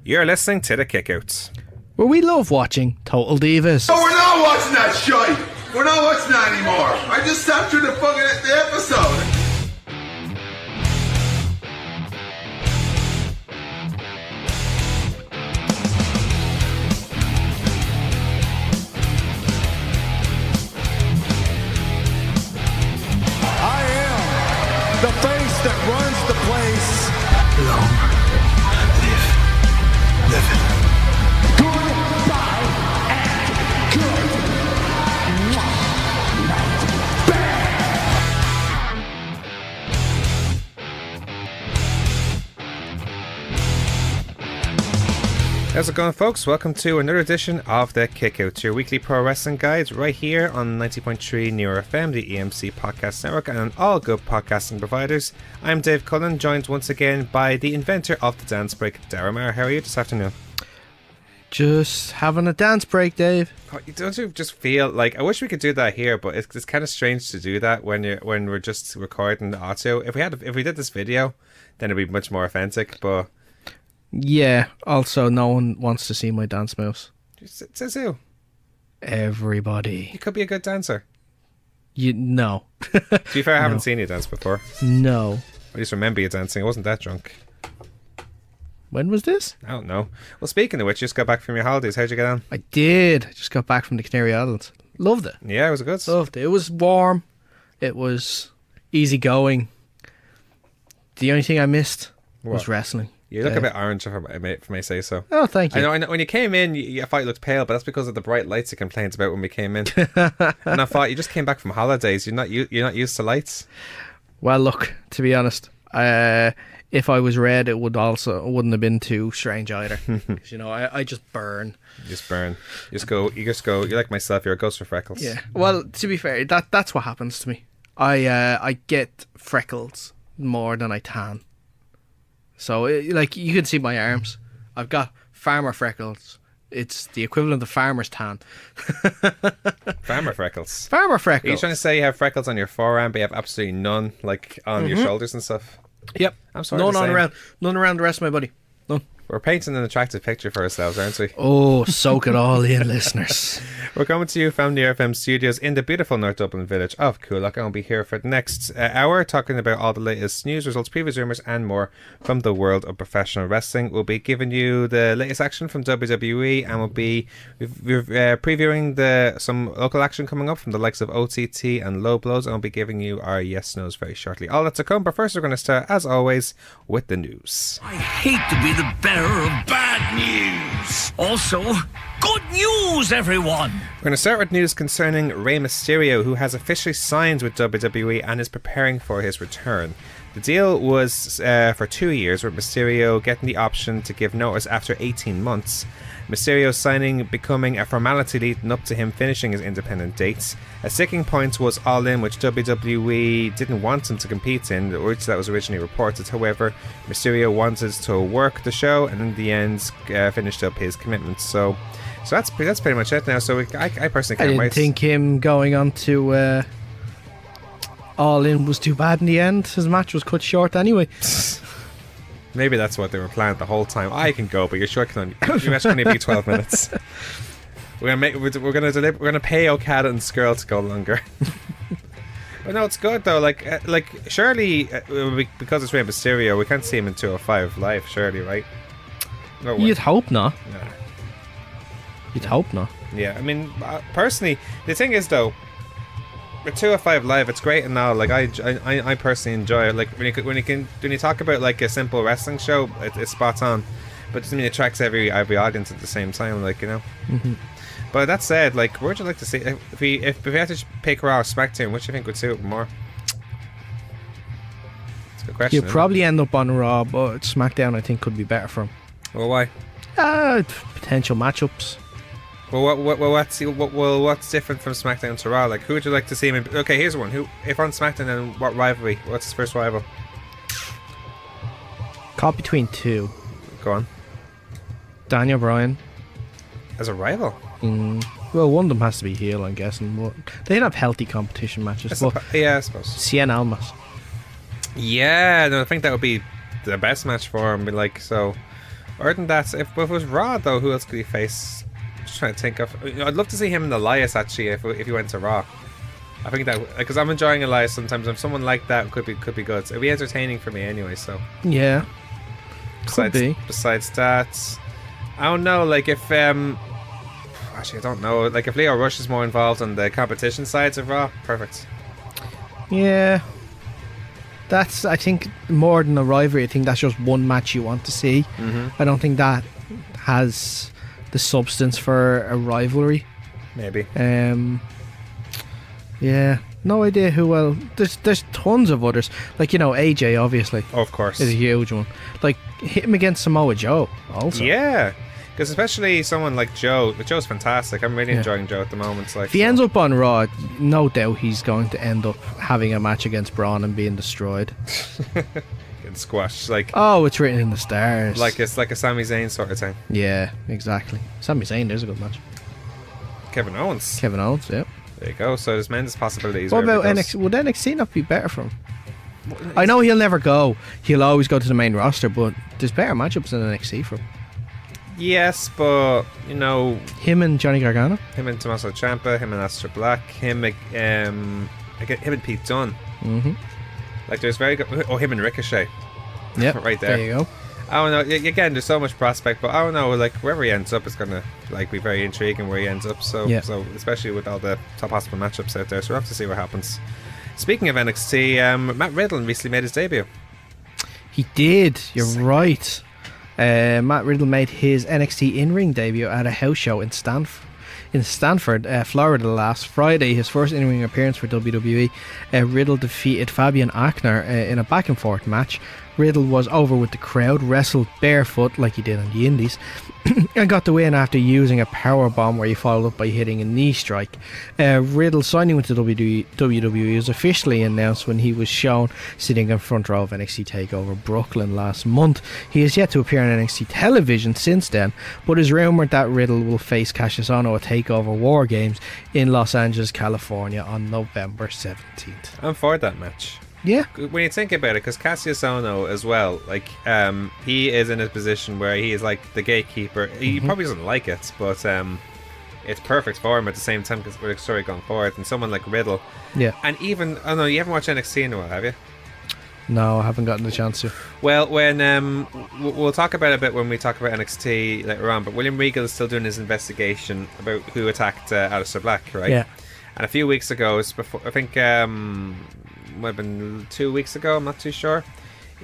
You're listening to The Kickouts, where we love watching Total Divas. Oh, we're not watching that shite! We're not watching that anymore! I just sat through the fucking episode! The face that runs the place. Long live living. Goodbye and good night. How's it going, folks? Welcome to another edition of The Kickouts, your weekly pro wrestling guide right here on 90.3 Newer FM, the EMC Podcast Network, and on all good podcasting providers. I'm Dave Cullen, joined once again by the inventor of the dance break, Daragh Maher. How are you this afternoon? Just having a dance break, Dave. Oh, don't you just feel like, I wish we could do that here, but it's kind of strange to do that when we're just recording the audio. If we did this video, then it'd be much more authentic, but... Yeah, also no one wants to see my dance moves. Says who? Everybody. You could be a good dancer. No. To be fair, I haven't seen you dance before. No. I just remember you dancing. I wasn't that drunk. When was this? I don't know. Well, speaking of which, you just got back from your holidays. How'd you get on? I did. I just got back from the Canary Islands. Loved it. Yeah, it was good. Loved it. It was warm. It was easy going. The only thing I missed was wrestling. You look a bit orange, if I may say so. Oh, thank you. I know. When you came in, I thought you looked pale, but that's because of the bright lights you complained about when we came in. And I thought you just came back from holidays. You're not used to lights. Well, look, to be honest, if I was red, it wouldn't have been too strange either. Because I just burn. You just burn. You just go. You're like myself. You're a ghost for freckles. Yeah. Well, to be fair, that's what happens to me. I get freckles more than I tan. So, like, you can see my arms. I've got farmer freckles. It's the equivalent of farmer's tan. Farmer freckles. Farmer freckles. Are you trying to say you have freckles on your forearm, but you have absolutely none, like, on your shoulders and stuff? Yep. I'm sorry. None around the rest of my body. None. We're painting an attractive picture for ourselves, aren't we? Oh, soak it all in, listeners. We're coming to you from the RFM studios in the beautiful North Dublin village of Coolock. I'll be here for the next hour talking about all the latest news, results, previews, rumours and more from the world of professional wrestling. We'll be giving you the latest action from WWE, and we'll be previewing some local action coming up from the likes of OTT and Low Blows, and we'll be giving you our yes-nos very shortly. All that to come, but first we're going to start, as always, with the news. I hate to be the bearer of bad news. Also, good news, everyone. We're going to start with news concerning Rey Mysterio, who has officially signed with WWE and is preparing for his return. The deal was for 2 years, with Mysterio getting the option to give notice after 18 months. Mysterio's signing becoming a formality leading up to him finishing his independent dates. A sticking point was All In, which WWE didn't want him to compete in, which that was originally reported. However, Mysterio wanted to work the show and in the end finished up his commitments. So that's pretty much it now. So I personally can't wait. I didn't think him going on to All In was too bad in the end. His match was cut short anyway. Maybe that's what they were planning the whole time. I can go, but your match can only be 12 minutes. We're gonna pay Okada and Skrull to go longer. But no, it's good though. Like surely because it's Rey Mysterio, we can't see him in 205 live. Surely, right? No way. You'd hope not. Nah. You'd hope not. Yeah, I mean, personally, the thing is though, with 205 live, it's great and all. Like I personally enjoy it. Like when you talk about like a simple wrestling show, it's spot on. But it doesn't mean it attracts every audience at the same time. Like Mm-hmm. But that said, like, where would you like to see if we had to pick Raw or SmackDown? Which do you think would suit more? It's a good question. You'd probably end up on Raw, but SmackDown I think could be better for him. Well, why? Potential matchups. Well, what's different from SmackDown to Raw? Like, who would you like to see him in? Okay, here's one. Who, if on SmackDown, then what rivalry? What's his first rival? Caught between two. Go on. Daniel Bryan. As a rival? Well, one of them has to be heel, I'm guessing. But they didn't have healthy competition matches. Yeah, I suppose. Cien Almas. Yeah, no, I think that would be the best match for him. Like, so Other than that, if it was Raw though, who else could he face? Just trying to think of. I'd love to see him and Elias actually if he went to Raw. I think that because I'm enjoying Elias sometimes. If someone like that could be good, it'd be entertaining for me anyway. So Yeah. Could be. Besides that, I don't know. Like if actually I don't know. Like if Leo Rush is more involved on the competition sides of Raw, perfect. Yeah. That's, I think, more than a rivalry. I think that's just one match you want to see. I don't think that has the substance for a rivalry. Maybe. Yeah, no idea who else. There's tons of others. Like, AJ, obviously. Oh, of course. Is a huge one. Like, hit him against Samoa Joe, also. Yeah. Because especially someone like Joe. Joe's fantastic. I'm really enjoying Joe at the moment. Like, if he ends up on Raw, no doubt he's going to end up having a match against Braun and being destroyed. Getting squashed. Like, oh, it's written in the stars. like it's like a Sami Zayn sort of thing. Yeah, exactly. Sami Zayn, there's a good match. Kevin Owens. Yeah. There you go. So there's men's possibilities. What about NXT? Would NXT not be better for him? I know he'll never go. He'll always go to the main roster, but there's better matchups in NXT for him. Yes, but Him and Johnny Gargano? him and Tommaso Ciampa, him and Aleister Black, him and Pete Dunne. Like there's very good. Oh, him and Ricochet. Yep. Right there. There you go. I don't know. Again, there's so much prospect, but I don't know. Like wherever he ends up, it's gonna be very intriguing where he ends up. So, so especially with all the top possible matchups out there, so we'll have to see what happens. Speaking of NXT, Matt Riddle recently made his debut. He did. You're right. Matt Riddle made his NXT in-ring debut at a house show in Stanford, Florida last Friday. His first in-ring appearance for WWE. Riddle defeated Fabian Aichner in a back-and-forth match. Riddle was over with the crowd, wrestled barefoot like he did on the Indies, and got the win after using a power bomb where he followed up by hitting a knee strike. Riddle signing with the WWE was officially announced when he was shown sitting in front row of NXT TakeOver Brooklyn last month. He has yet to appear on NXT television since then, but it's rumoured that Riddle will face Cassius Ohno at TakeOver War Games in Los Angeles, California on November 17th. I'm for that match. Yeah. When you think about it, because Cassius Ohno as well, like he is in a position where he is like the gatekeeper. He probably doesn't like it, but it's perfect for him at the same time because we're the story going forward. And someone like Riddle, and even I don't know, you haven't watched NXT in a while, have you? No, I haven't gotten the chance to. Well, when we'll talk about it a bit when we talk about NXT later on. But William Regal is still doing his investigation about who attacked Aleister Black, right? Yeah. And a few weeks ago, I think. Might have been 2 weeks ago, I'm not too sure.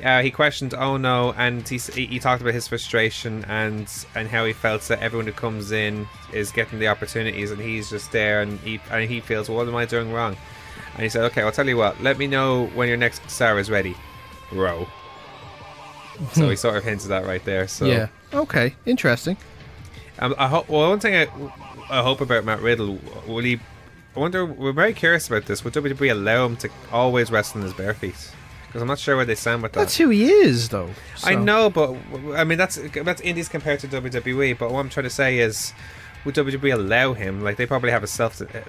He questioned Ono, and he talked about his frustration and how he felt that everyone who comes in is getting the opportunities and he's just there and he feels, well, what am I doing wrong? And he said, okay, I'll tell you what, let me know when your next star is ready, bro. So he sort of hinted that right there. So yeah, okay, interesting. One thing I hope about Matt Riddle, I wonder, we're very curious about this. Would WWE allow him to always wrestle in his bare feet? Because I'm not sure where they stand with that. That's who he is, though. So. I know, but I mean that's Indies compared to WWE. But what I'm trying to say is, would WWE allow him? Like they probably have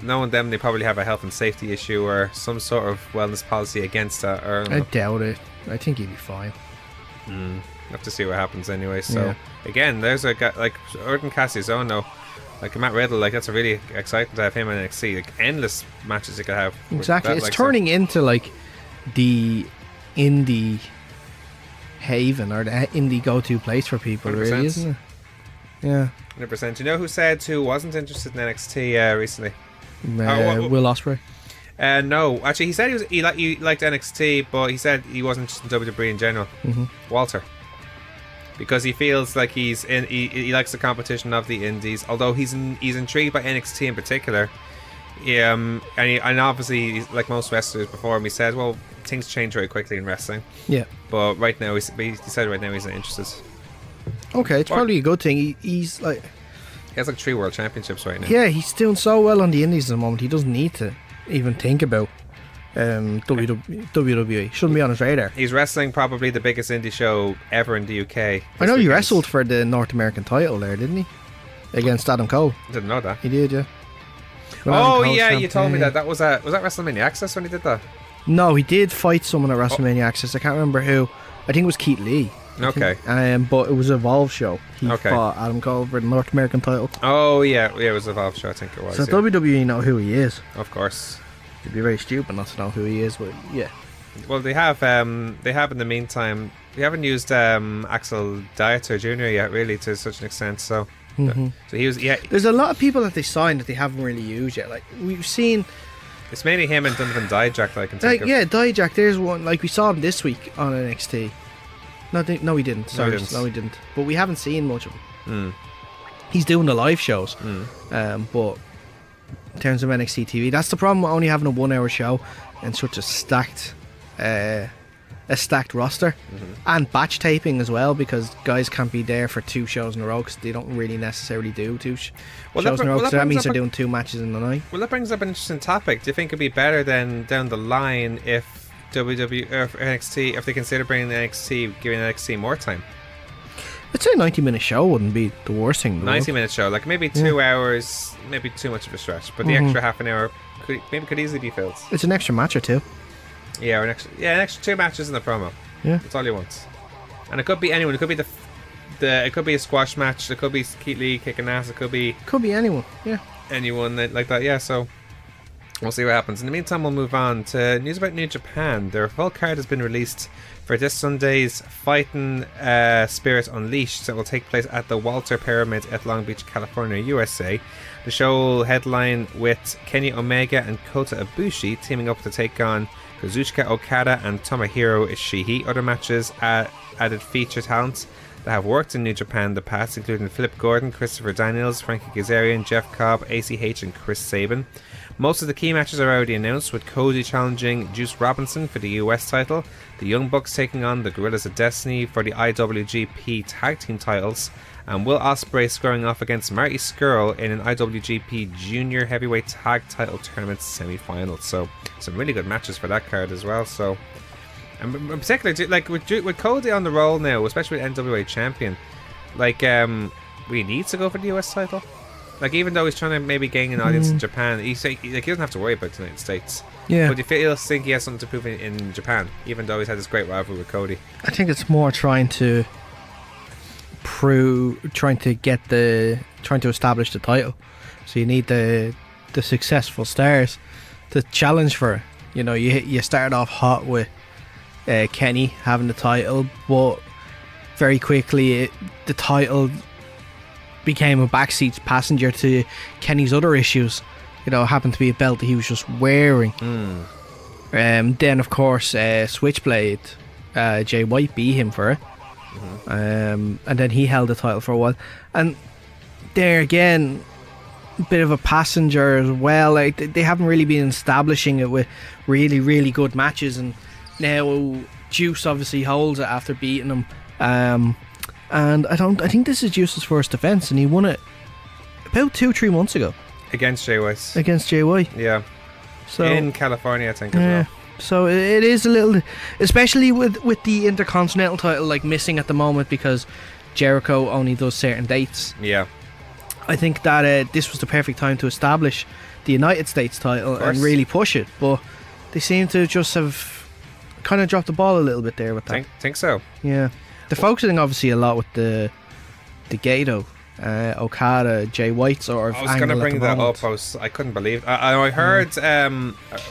knowing them, they probably have a health and safety issue or some sort of wellness policy against that. Or I doubt it. I think he'd be fine. Have to see what happens anyway. So again, there's a guy like Orton Cassius Ohno. Like Matt Riddle, like that's a really exciting to have him in NXT. Like endless matches you could have. Exactly, it's turning into like the indie haven or the indie go-to place for people, 100%. Really, isn't it? Yeah, 100%. You know who wasn't interested in NXT recently? Will Ospreay. No, actually, he said he liked NXT, but he said he wasn't interested in WWE in general. Walter. Because he feels like he likes the competition of the indies, although he's intrigued by NXT in particular. And obviously, like most wrestlers before him, he said, well, things change very quickly in wrestling. Yeah. But right now, he said right now he's not interested. Okay, it's probably a good thing. He has like 3 world championships right now. Yeah, he's doing so well on the indies at the moment. He doesn't need to even think about WWE. Shouldn't be on his radar. He's wrestling probably the biggest indie show ever in the UK. I know he wrestled for the North American title there, didn't he? Against Adam Cole. I didn't know that. He did, yeah. Oh yeah, you told me that. Was that WrestleMania Access when he did that? No, he did fight someone at WrestleMania Access. I can't remember who. I think it was Keith Lee. Okay. But it was a Evolve show. He fought Adam Cole for the North American title. Oh, yeah, it was a Evolve show, I think it was. So WWE know who he is. Of course. It'd be very stupid not to know who he is, but yeah. Well, they have in the meantime, they haven't used Axel Dieter Jr. yet, really, to such an extent, so... So he was, There's a lot of people that they signed that they haven't really used yet. Like, we've seen... It's mainly him and Donovan Dijak that I can think of. Yeah, Dijak, there's one. Like, we saw him this week on NXT. No, we didn't. Sorry, no, we didn't. But we haven't seen much of him. He's doing the live shows. But in terms of NXT TV, that's the problem with only having a 1 hour show and such a stacked roster. And batch taping as well, because guys can't be there for 2 shows in a row because they don't really necessarily do 2 shows in a row. So that means they're doing 2 matches in the night. Well, that brings up an interesting topic. Do you think it'd be better then down the line if WWE or NXT, if they consider bringing giving NXT more time? I'd say a 90-minute show wouldn't be the worst thing. 90-minute show, like maybe 2 hours, maybe too much of a stretch, but the extra half an hour could easily be filled. It's an extra match or 2. Yeah, an extra 2 matches in the promo. Yeah, that's all you want. And it could be anyone. It could be it could be a squash match. It could be Keith Lee kicking ass. It could be anyone. Yeah, anyone like that. Yeah, so we'll see what happens. In the meantime, we'll move on to news about New Japan. Their full card has been released for this Sunday's Fighting Spirit Unleashed that will take place at the Walter Pyramid at Long Beach, California, USA. The show will headline with Kenny Omega and Kota Ibushi teaming up to take on Kazuchika Okada and Tomohiro Ishii. Other matches added feature talents that have worked in New Japan in the past, including Flip Gordon, Christopher Daniels, Frankie Kazarian, Jeff Cobb, ACH and Chris Sabin. Most of the key matches are already announced, with Cody challenging Juice Robinson for the US title, the Young Bucks taking on the Guerrillas of Destiny for the IWGP Tag Team titles, and Will Ospreay squaring off against Marty Scurll in an IWGP Junior Heavyweight Tag Title Tournament semi-final. So some really good matches for that card as well. So, and particularly like with Cody on the roll now, especially with NWA Champion, like we need to go for the US title. Like, even though he's trying to maybe gain an audience in Japan, he doesn't have to worry about the United States. Yeah. But do you think he has something to prove in Japan, even though he's had this great rivalry with Cody? I think it's more trying to establish the title. So you need the successful stars to challenge for it. You know, you started off hot with Kenny having the title, but very quickly the title became a backseat passenger to Kenny's other issues. You know, it happened to be a belt that he was just wearing. Then of course Switchblade, Jay White beat him for it. And then he held the title for a while, and there again, a bit of a passenger as well. Like, they haven't really been establishing it with really, really good matches, and now Juice obviously holds it after beating him. And I think this is Juice's first defense, and he won it about 2-3 months ago against Jay White. Yeah, so in California, I think, as well. So it is a little, especially with the Intercontinental title like missing at the moment because Jericho only does certain dates. Yeah, I think that this was the perfect time to establish the United States title and really push it. But they seem to just have kind of dropped the ball a little bit there with that. Think so. Yeah, they're focusing obviously a lot with the Gato, Okada, Jay White sort of. I was going to bring that up. I couldn't believe. I heard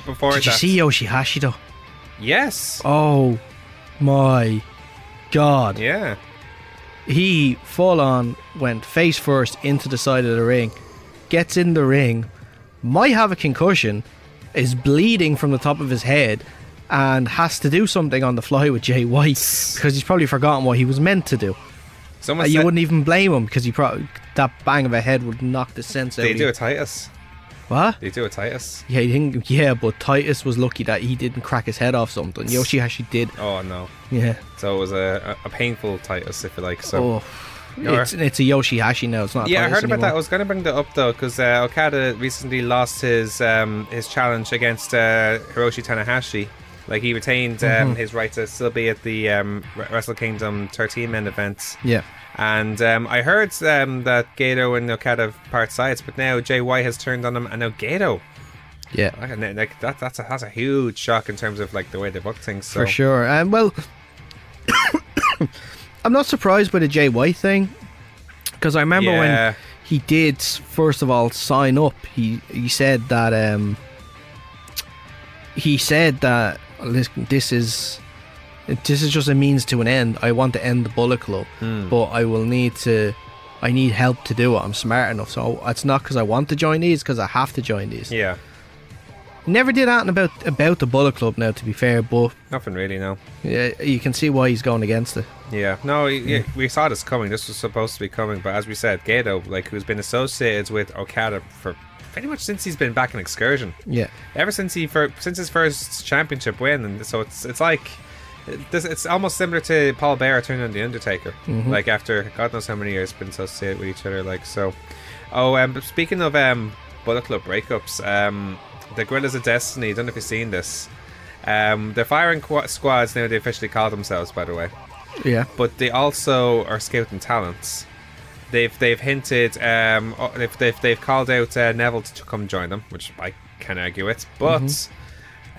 before. Did you see Yoshihashi though? Yes. Oh my God. Yeah. He full on went face first into the side of the ring, gets in the ring, might have a concussion, is bleeding from the top of his head, and has to do something on the fly with Jay White because he's probably forgotten what he was meant to do. You wouldn't even blame him because that bang of a head would knock the sense out of you. They do a Titus. What? They do a Titus. Yeah, but Titus was lucky that he didn't crack his head off something. Yoshihashi did. Oh no. Yeah. So it was a painful Titus, if you like. So. It's a Yoshihashi now. It's not. Yeah, I heard about that. I was going to bring that up though because Okada recently lost his challenge against Hiroshi Tanahashi. Like, he retained his right to still be at the Wrestle Kingdom 13-man events. Yeah. And I heard that Gato and Okada have part sides, but now Jay White has turned on him, and now Gato. Yeah. Like that's a huge shock in terms of like the way they book things. So. For sure. Well, I'm not surprised by the Jay White thing, because I remember when he did first of all sign up. He said that listen, this is just a means to an end. I want to end the Bullet Club, but I need help to do it. I'm smart enough, so it's not because I want to join these, because I have to join these. Yeah. Never did anything about the Bullet Club now, to be fair, but Nothing really, no. yeah, you can see why he's going against it. Yeah, no, we saw this coming. This was supposed to be coming, but as we said, Gato, like, who's been associated with Okada for pretty much since he's been back in Excursion. Yeah. Ever since since his first championship win, and so it's like it's almost similar to Paul Bearer turning on the Undertaker. Like, after God knows how many years been associated with each other. Like, so. But speaking of Bullet Club breakups, the Guerrillas of Destiny, I don't know if you've seen this. They're firing squads now. They officially call themselves, by the way. Yeah. But they also are scouting talents. They've hinted. They've called out Neville to come join them, which I can argue with. But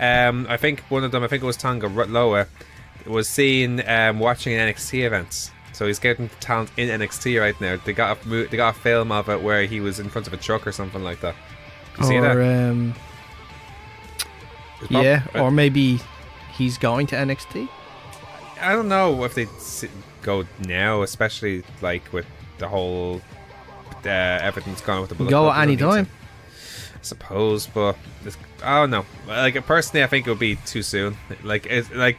I think one of them, I think it was Tonga Loa, was seen watching NXT events. So he's getting talent in NXT right now. They got a film of it where he was in front of a truck or something like that. You see that? Yeah, or maybe he's going to NXT. I don't know if they go now, especially like with the whole everything's gone with the Bullet Go Club. at any time, I suppose, but I don't know. Like, personally, I think it would be too soon. Like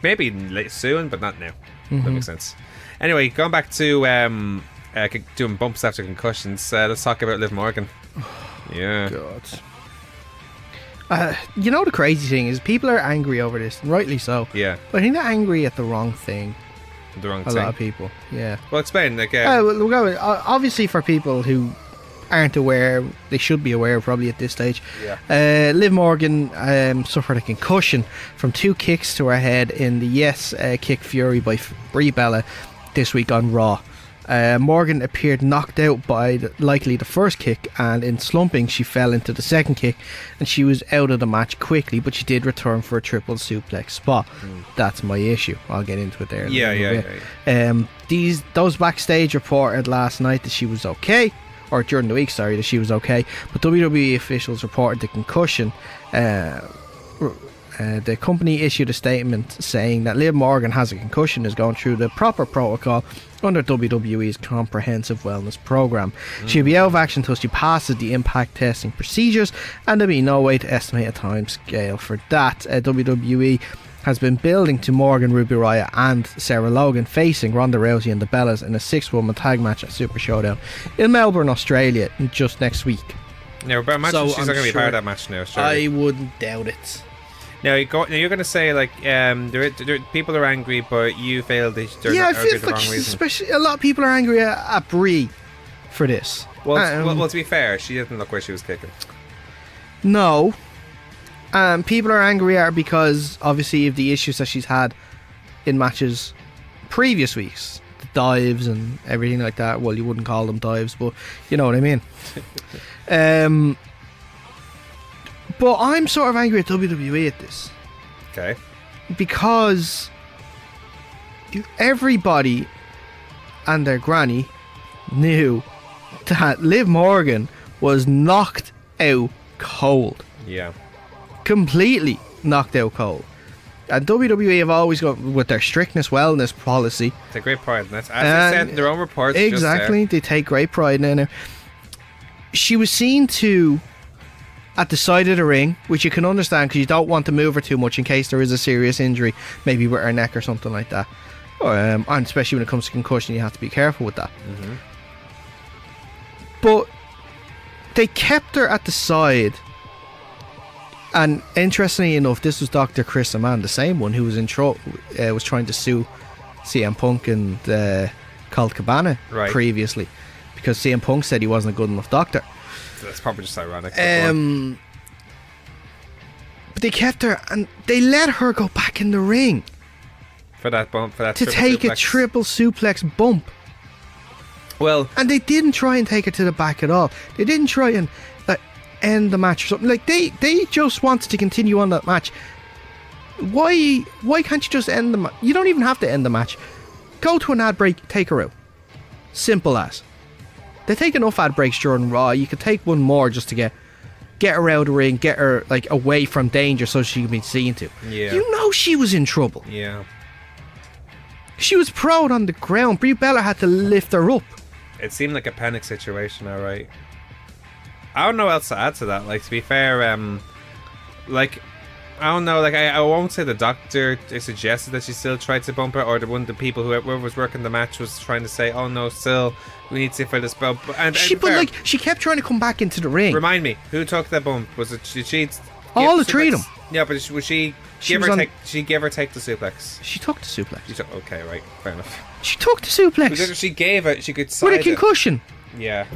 maybe soon, but not now. That makes sense. Anyway, going back to doing bumps after concussions. Let's talk about Liv Morgan. Yeah. God. You know, the crazy thing is people are angry over this, and rightly so. Yeah. But I think they're angry at the wrong thing. The wrong a thing. lot of people. Yeah. Well, explain. Like, we'll go. Obviously, for people who aren't aware, they should be aware probably at this stage. Yeah. Liv Morgan suffered a concussion from 2 kicks to her head in the Yes Kick Fury by Brie Bella this week on Raw. Morgan appeared knocked out by likely the first kick, and in slumping she fell into the second kick, and she was out of the match quickly, but she did return for a triple suplex spot. That's my issue. I'll get into it there. Those backstage reported last night that she was okay, or during the week, sorry, that she was okay, but WWE officials reported the concussion. The company issued a statement saying that Liv Morgan has a concussion, is going through the proper protocol under WWE's comprehensive wellness program. She'll be out of action until she passes the impact testing procedures, and there'll be no way to estimate a time scale for that. WWE has been building to Morgan, Ruby Riott and Sarah Logan facing Ronda Rousey and the Bellas in a 6-woman tag match at Super Showdown in Melbourne, Australia, just next week. No, but imagine she's not going to be part of that match now. I wouldn't doubt it. Now you're going to say, like, people are angry, but you feel they're I angry feel for the wrong like reason. especially a lot of people are angry at Brie for this. Well, to be fair, she didn't look where she was kicking. No. People are angry at her because, obviously, of the issues that she's had in matches previous weeks. The dives and everything like that. Well, you wouldn't call them dives, but you know what I mean. But I'm sort of angry at WWE at this. Okay. Because everybody and their granny knew that Liv Morgan was knocked out cold. Yeah. Completely knocked out cold. And WWE have always gone with their strictness wellness policy. Take great pride in that. As they said in their own reports. Exactly. They take great pride in it. She was seen to at the side of the ring, which you can understand because you don't want to move her too much in case there is a serious injury, maybe with her neck or something like that. And especially when it comes to concussion, you have to be careful with that. But they kept her at the side, and interestingly enough, this was Dr. Chris Amann, the same one who was was trying to sue CM Punk and Colt Cabana previously, because CM Punk said he wasn't a good enough doctor. That's probably just ironic. But they kept her, and they let her go back in the ring for that bump, to take a triple suplex bump. Well, and they didn't try and take her to the back at all. They didn't try and end the match or something. Like they just wanted to continue on that match. Why can't you just end the match? You don't even have to end the match. Go to an ad break, take her out. Simple as. They take enough ad breaks during Raw. You could take one more just to get her out of the ring, get her like away from danger so she can be seen to. Yeah. You know she was in trouble. Yeah. She was prone on the ground. Brie Bella had to lift her up. It seemed like a panic situation, alright. I don't know what else to add to that. Like, to be fair, like, I don't know, like, I won't say the doctor suggested that she still tried to bump her, or one of the people, whoever was working the match, was trying to say, oh no, still, we need to for this bump. And She kept trying to come back into the ring. Remind me, who took that bump? Was it, did she... All the three of them. Yeah, but was she... Give or take the suplex? She took the suplex. Okay, right, fair enough. She took the suplex. Because if she gave it, she could side with a concussion. Yeah.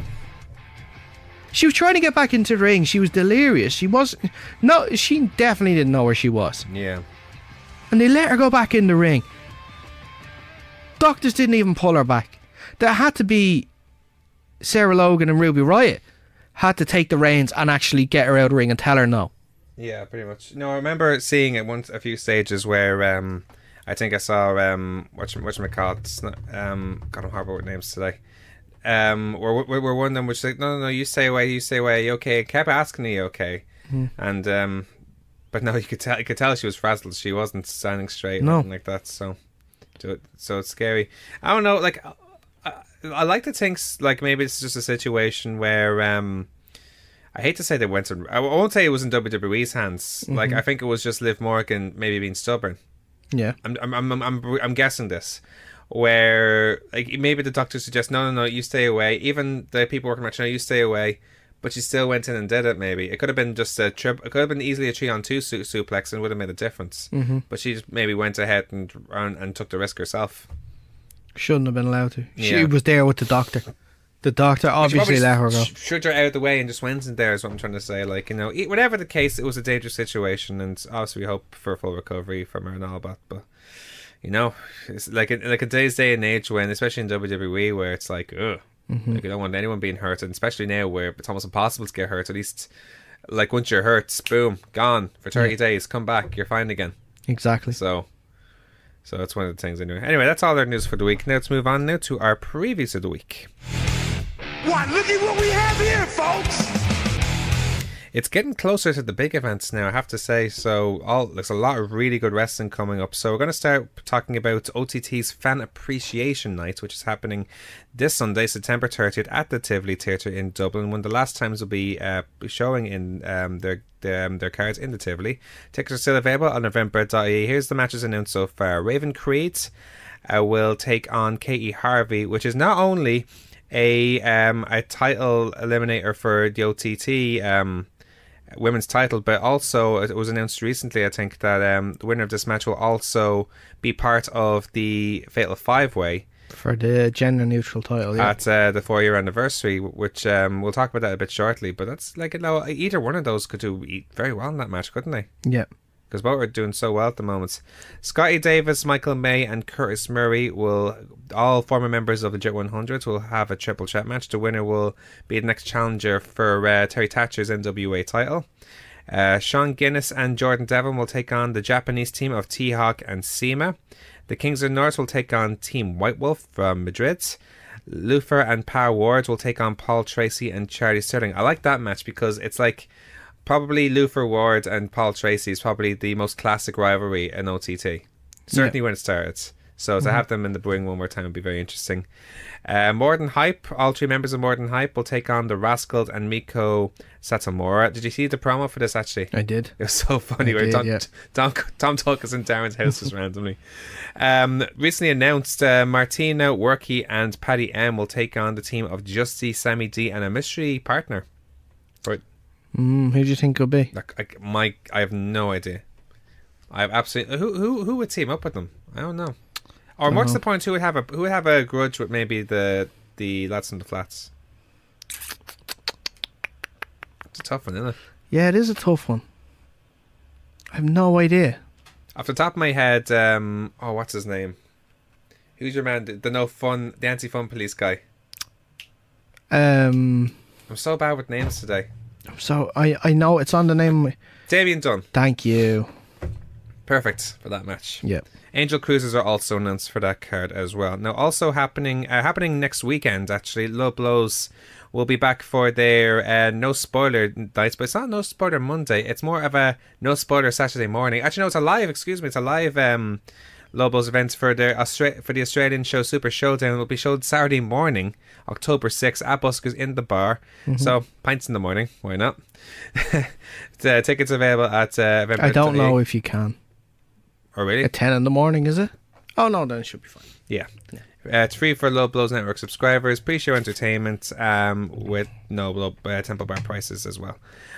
She was trying to get back into the ring. She was delirious. She definitely didn't know where she was. Yeah. And they let her go back in the ring. Doctors didn't even pull her back. There had to be Sarah Logan and Ruby Riott had to take the reins and actually get her out of the ring and tell her no. Yeah, pretty much. No, I remember seeing it a few stages where I think I saw whatchamacallit, God, I'm horrible with names today. Where one of them was like, no, you stay away, you okay? And kept asking me, okay? And but no, you could tell she was frazzled. She wasn't standing straight, or anything like that. So it's scary. I don't know. Like, I like to think like maybe it's just a situation where I hate to say they went to. I won't say it was in WWE's hands. Like, I think it was just Liv Morgan maybe being stubborn. Yeah, I'm guessing this, where like maybe the doctor suggests no, you stay away. Even the people working match, no, you stay away. But she still went in and did it. Maybe it could have been just a trip. It could have been easily a 3-on-2 suplex and would have made a difference. But she just maybe went ahead and took the risk herself. Shouldn't have been allowed to. Yeah. She was there with the doctor. The doctor obviously let her go. Shrugged her out of the way and just went in there, is what I'm trying to say. Like, you know, whatever the case, it was a dangerous situation, and obviously we hope for a full recovery from her and all that. But you know, it's like in today's day and age, when especially in WWE, where it's like, ugh, like you don't want anyone being hurt, and especially now where it's almost impossible to get hurt. At least, like once you're hurt, boom, gone for 30 days. Come back, you're fine again. Exactly. So that's one of the things anyway. Anyway, that's all our news for the week. Now let's move on now to our previews of the week. Why, look at what we have here, folks! It's getting closer to the big events now, I have to say. So there's a lot of really good wrestling coming up. So we're going to start talking about OTT's Fan Appreciation Night, which is happening this Sunday, September 30th, at the Tivoli Theatre in Dublin. One of the last times will be showing in their cards in the Tivoli. Tickets are still available on November.ie. Here's the matches announced so far. Raven Creed will take on Katie Harvey, which is not only a title eliminator for the OTT women's title, but also it was announced recently, I think, that the winner of this match will also be part of the Fatal 5-Way for the gender neutral title at the 4-year anniversary, which we'll talk about that a bit shortly. But that's like, you know, either one of those could do very well in that match, couldn't they? Yeah, because both are doing so well at the moment. Scotty Davis, Michael May and Curtis Murray all former members of the Jet 100 will have a triple threat match. The winner will be the next challenger for Terry Thatcher's NWA title. Sean Guinness and Jordan Devon will take on the Japanese team of T-Hawk and Seema. The Kings of North will take on Team White Wolf from Madrid. Lufer and Pa Ward will take on Paul Tracy and Charlie Sterling. I like that match because it's like probably Lufer Ward and Paul Tracy is probably the most classic rivalry in OTT. Certainly when it starts. So to have them in the ring one more time would be very interesting. Morden Hype, all three members of Morden Hype will take on the Rascals and Miko Satomura. Did you see the promo for this actually? I did. It was so funny. Tom Tuck is in Darren's house just randomly. Recently announced Martina, Worky and Paddy M will take on the team of Justy, Sammy D and a mystery partner. Right. Who do you think could be? I have no idea. I have absolutely who would team up with them? I don't know. Or what's the point? Who would have a grudge with maybe the lads from the flats? It's a tough one, isn't it? Yeah, it is a tough one. I have no idea. Off the top of my head, what's his name? Who's your man? The anti-fun police guy. I'm so bad with names today. So I know it's on the name. Damien Dunn. Thank you. Perfect for that match. Yeah. Angel Cruisers are also announced for that card as well. Now, also happening next weekend, actually, Low Blows will be back for their no spoiler nights, but it's not no spoiler Monday. It's more of a no spoiler Saturday morning. Actually, no, it's a live. Excuse me, it's a live Low Blows event for the Australian show Super Showdown. It will be showed Saturday morning, October 6th at Buskers in the bar. So pints in the morning. Why not? Tickets available at Eventbrite. I don't know if you can. Oh, really? At 10 in the morning, is it? Oh, no, then it should be fine. Yeah. It's free for Low Blows Network subscribers. Pre-show entertainment with no Temple Bar prices as well.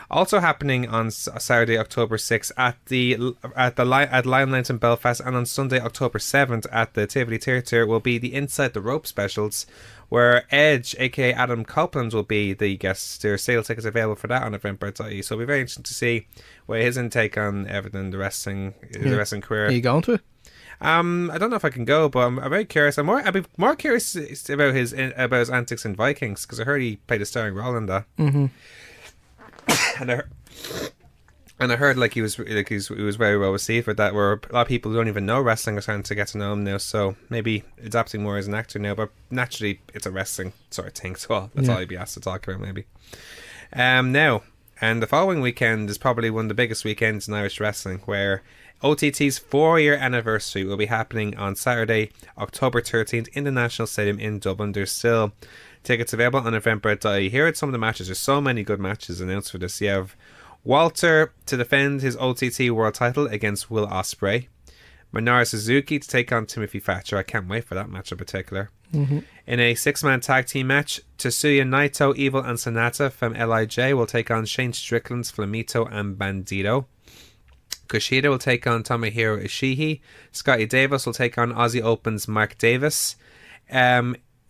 Also happening on Saturday, October 6th at Limelight in Belfast, and on Sunday, October 7th at the Tivoli Theatre will be the Inside the Rope specials, where Edge, aka Adam Copeland, will be the guest. There are sale tickets available for that on Eventbrite.ie. So it'll be very interesting to see what his intake on Everton, the wrestling career. Are you going to it? I don't know if I can go, but I'm very curious. I'd be more curious about his antics in Vikings, because I heard he played a starring role in that. And I heard he was very well received with that. Where a lot of people who don't even know wrestling are starting to get to know him now. So maybe adapting more as an actor now. But naturally, it's a wrestling sort of thing. So that's all he'd be asked to talk about maybe. Now, and the following weekend is probably one of the biggest weekends in Irish wrestling, where OTT's 4-year anniversary will be happening on Saturday, October 13th in the National Stadium in Dublin. There's still tickets available on Eventbrite.ie. Here are some of the matches. There's so many good matches announced for this. You have Walter to defend his OTT world title against Will Ospreay. Minoru Suzuki to take on Timothy Thatcher. I can't wait for that match in particular. In a 6-man tag team match, Tetsuya Naito, Evil and Sonata from LIJ will take on Shane Strickland's Flamito and Bandito. Kushida will take on Tomohiro Ishii. Scotty Davis will take on Aussie Open's Mark Davis.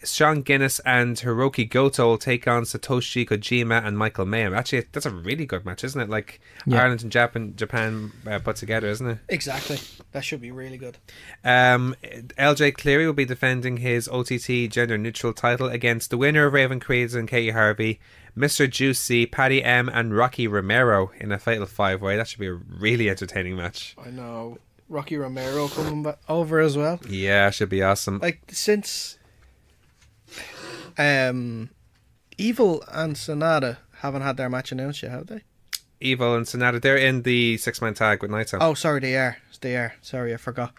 Sean Guinness and Hiroki Goto will take on Satoshi Kojima and Michael Mayhem. Actually, that's a really good match, isn't it? Ireland and Japan put together, isn't it? Exactly. That should be really good. LJ Cleary will be defending his OTT gender neutral title against the winner of Raven Creeds and Katie Harvey, Mr. Juicy, Paddy M and Rocky Romero in a fatal 5-way. That should be a really entertaining match. I know. Rocky Romero coming back over as well. Yeah, should be awesome. Since Evil and Sonata haven't had their match announced yet, have they? Evil and Sonata, they're in the 6-man tag with Naito. Oh, sorry, they are. Sorry, I forgot.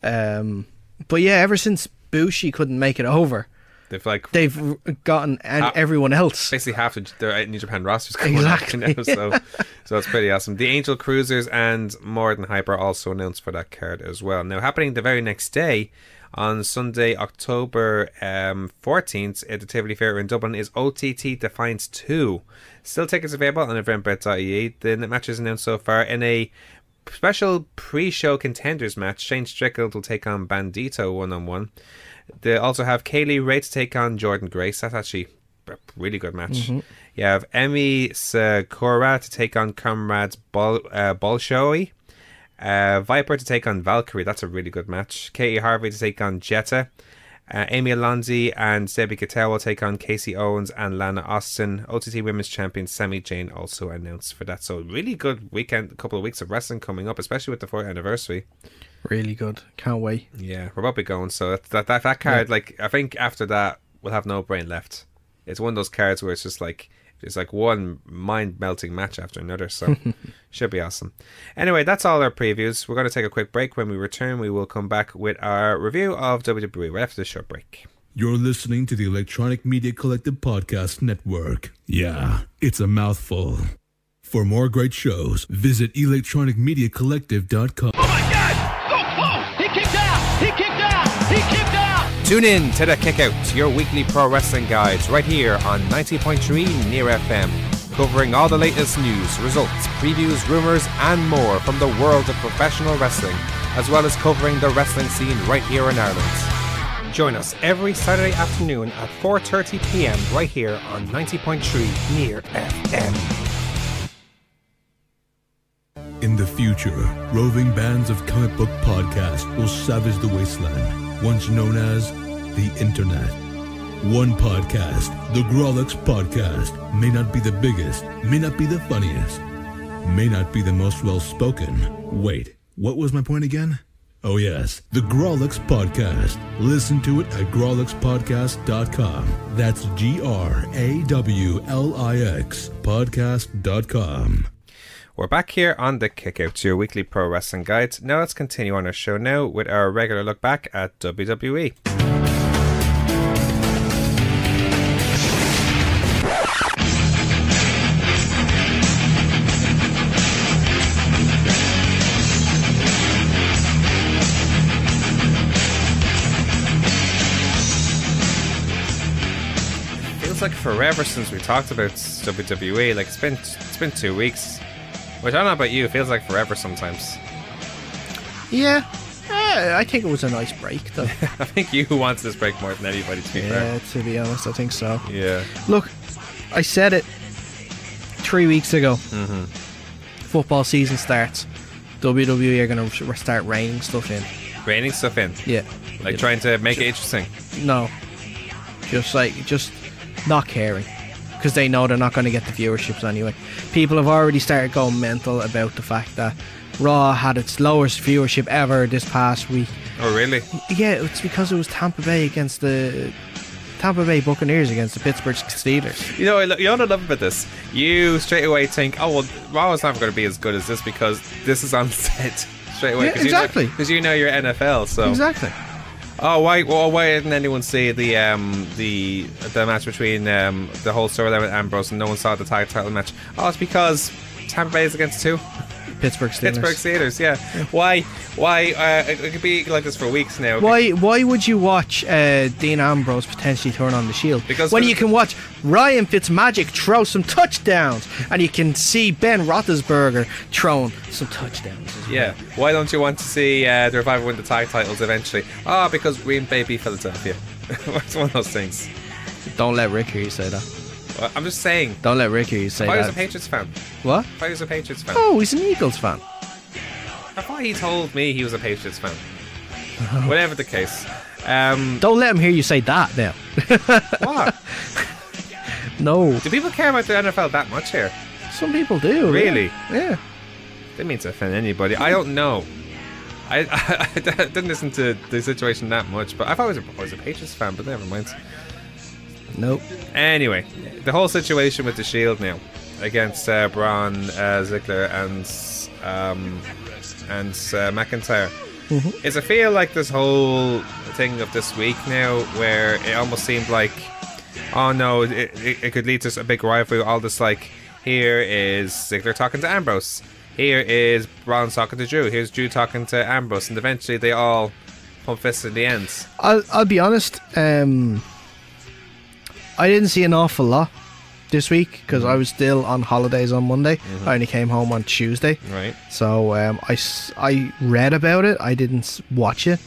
But yeah, ever since Bushi couldn't make it over, they've gotten everyone else. Basically half their New Japan rosters coming out now, so it's pretty awesome. The Angel Cruisers and More Than Hype are also announced for that card as well. Now, happening the very next day, on Sunday, October 14th at the Tivoli Fair in Dublin, is OTT Defiance 2. Still tickets available on Eventbrite.ie. The matches announced so far. In a special pre-show contenders match, Shane Strickland will take on Bandito 1-on-1. They also have Kaylee Ray to take on Jordan Grace. That's actually a really good match. You have Emi Sakura to take on Comrades Bolshoi. Viper to take on Valkyrie. That's a really good match. Katie Harvey to take on Jetta. Amy Alonzi and Debbie Cattell will take on Casey Owens and Lana Austin. OTT Women's Champion Sami Jane also announced for that. So really good weekend, a couple of weeks of wrestling coming up, especially with the 4th anniversary. Really good. Can't wait. Yeah, we're about to be going. So that card, I think after that we'll have no brain left. It's one of those cards where it's just it's one mind-melting match after another, so should be awesome. Anyway, that's all our previews. We're going to take a quick break. When we return, we will come back with our review of WWE right after this short break. You're listening to the Electronic Media Collective Podcast Network. Yeah, it's a mouthful. For more great shows, visit electronicmediacollective.com. Oh my God! So close! He kicked out! He kicked out! He kicked out! Tune in to The Kickout, your weekly pro wrestling guides, right here on 90.3 Near FM, covering all the latest news, results, previews, rumours, and more from the world of professional wrestling, as well as covering the wrestling scene right here in Ireland. Join us every Saturday afternoon at 4:30 p.m. right here on 90.3 Near FM. In the future, roving bands of comic book podcasts will savage the wasteland, once known as the Internet. One podcast, the Grawlix Podcast, may not be the biggest, may not be the funniest, may not be the most well-spoken. Wait, What was my point again? Oh yes, the Grawlix Podcast. Listen to it at grawlixpodcast.com. That's GRAWLIX podcast.com. We're back here on the Kickout, your weekly pro wrestling guide. Now let's continue on our show now with our regular look back at WWE. Like forever since we talked about WWE. Like it's been 2 weeks, which I don't know about you, it feels like forever sometimes. Yeah, I think it was a nice break though. I think you wanted this break more than anybody, to be fair. Yeah, to be honest, I think so. Yeah. Look, I said it 3 weeks ago. Football season starts. WWE are going to start reining stuff in. Reining stuff in? Yeah. Like trying to make it interesting? No. Just not caring, because they know they're not going to get the viewerships anyway. People have already started going mental about the fact that Raw had its lowest viewership ever this past week. Oh really? Yeah, it's because it was Tampa Bay Buccaneers against the Pittsburgh Steelers. You know what I love about this? You straight away think, oh well, Raw is never going to be as good as this because this is on set straight away. Yeah, exactly. Because you know you're NFL, so exactly. Oh, why didn't anyone see the match between the whole storyline with Ambrose and no one saw the tag title match? Oh, it's because Tampa Bay is against who? Pittsburgh Steelers, yeah. Why? It could be like this for weeks now. Why would you watch Dean Ambrose potentially turn on the Shield? Because when you can watch Ryan Fitzmagic throw some touchdowns, and you can see Ben Roethlisberger throwing some touchdowns as well. Yeah. Why don't you want to see the Revival win the tag titles eventually? Oh, because Green Bay beat Philadelphia. It's one of those things. Don't let Rick hear you say that. Well, I'm just saying. Don't let Rick hear you say that. I was a Patriots fan. What? I thought he was a Patriots fan. Oh, he's an Eagles fan. I thought he told me he was a Patriots fan. Whatever the case. Don't let him hear you say that now. What? No. Do people care about the NFL that much here? Some people do. Really? Yeah. Didn't mean to offend anybody. I don't know. I didn't listen to the situation that much, but I thought I was a Patriots fan, but never mind. Nope. Anyway, the whole situation with the Shield now against Braun, Ziggler and McIntyre. Is I feel like this whole thing of this week now, where it almost seemed like, oh no, it could lead to a big rivalry. All this like, here is Ziggler talking to Ambrose, here is Braun talking to Drew, here's Drew talking to Ambrose, and eventually they all pump fists in the end. I'll be honest. I didn't see an awful lot this week because I was still on holidays on Monday. I only came home on Tuesday. Right. So I read about it. I didn't watch it.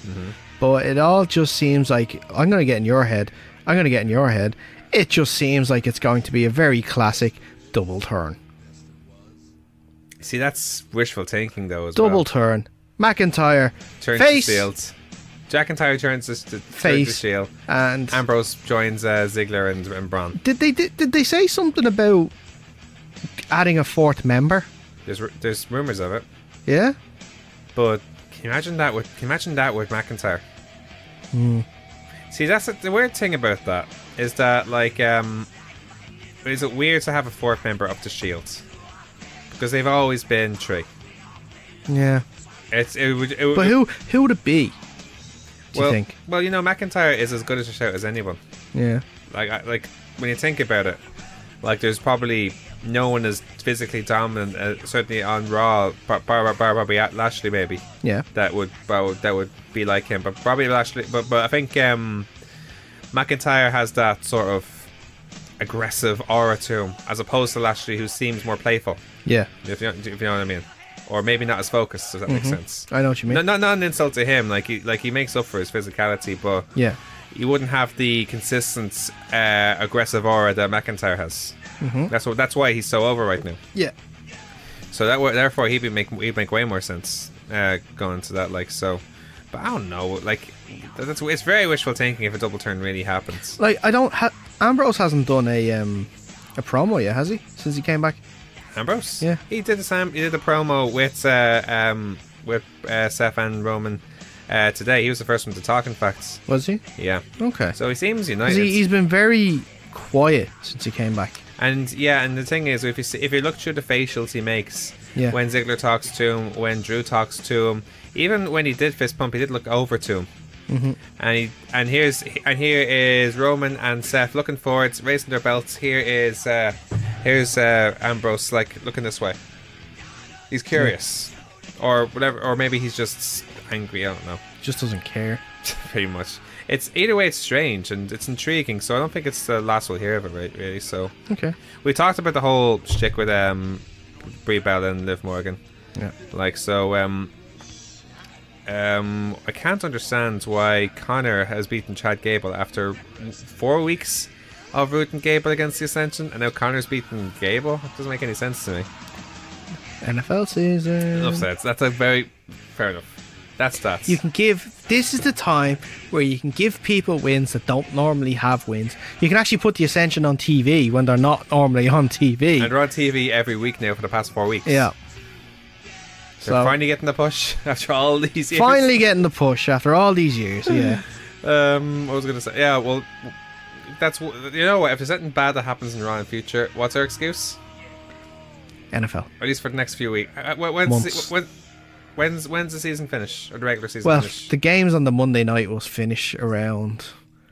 But it all just seems like, I'm going to get in your head. It just seems like it's going to be a very classic double turn. See, that's wishful thinking though as double turn. McIntyre turns face. to Shield. McIntyre turns to face Shield, and Ambrose joins Ziggler and Braun. Did they say something about adding a fourth member? There's rumors of it. Yeah. But can you imagine that with McIntyre? See, that's the weird thing about that is that like is it weird to have a fourth member of the Shield because they've always been three. Yeah. But who would it be? Do you think? Well, you know, McIntyre is as good as a shout as anyone. Yeah. Like when you think about it, like there's probably no one as physically dominant, certainly on Raw, probably at Lashley maybe. Yeah. That would be like him, but probably Lashley. But I think McIntyre has that sort of aggressive aura to him, as opposed to Lashley, who seems more playful. Yeah. If you know what I mean. Or maybe not as focused. Does that make sense? I know what you mean. Not an insult to him. Like he makes up for his physicality, but yeah, he wouldn't have the consistent aggressive aura that McIntyre has. That's why he's so over right now. Yeah. So therefore he'd make way more sense going to that. Like so, but I don't know. Like it's very wishful thinking if a double turn really happens. Like Ambrose hasn't done a promo yet, has he? Since he came back. Ambrose? Yeah. He did the promo with Seth and Roman today. He was the first one to talk, in fact. Was he? Yeah. Okay. So he seems united. He's been very quiet since he came back. And the thing is, if you look through the facials he makes, when Ziggler talks to him, when Drew talks to him, even when he did fist pump, he did look over to him. Mm-hmm. And here is Roman and Seth looking forward, raising their belts. Here's Ambrose, like, looking this way. He's curious, or whatever, or maybe he's just angry. I don't know. Just doesn't care. Pretty much. It's either way. It's strange and it's intriguing. So I don't think it's the last we'll hear of it, right? Really. So okay. We talked about the whole shtick with Brie Bella and Liv Morgan. Yeah. Like so. I can't understand why Connor has beaten Chad Gable after 4 weeks of rooting Gable against the Ascension, and now Connor's beaten Gable. It doesn't make any sense to me. NFL season. Enough said. That's a very fair enough. That's that. You can this is the time where you can give people wins that don't normally have wins. You can actually put the Ascension on TV when they're not normally on TV. And they're on TV every week now for the past 4 weeks. Yeah. They're finally getting the push after all these years. Finally getting the push after all these years, yeah. I was going to say, yeah, well, that's, you know what, if there's something bad that happens in Raw in future, what's our excuse? NFL. At least for the next few weeks. When's the season finish? Or the regular season finish? Well, the games on the Monday night will finish around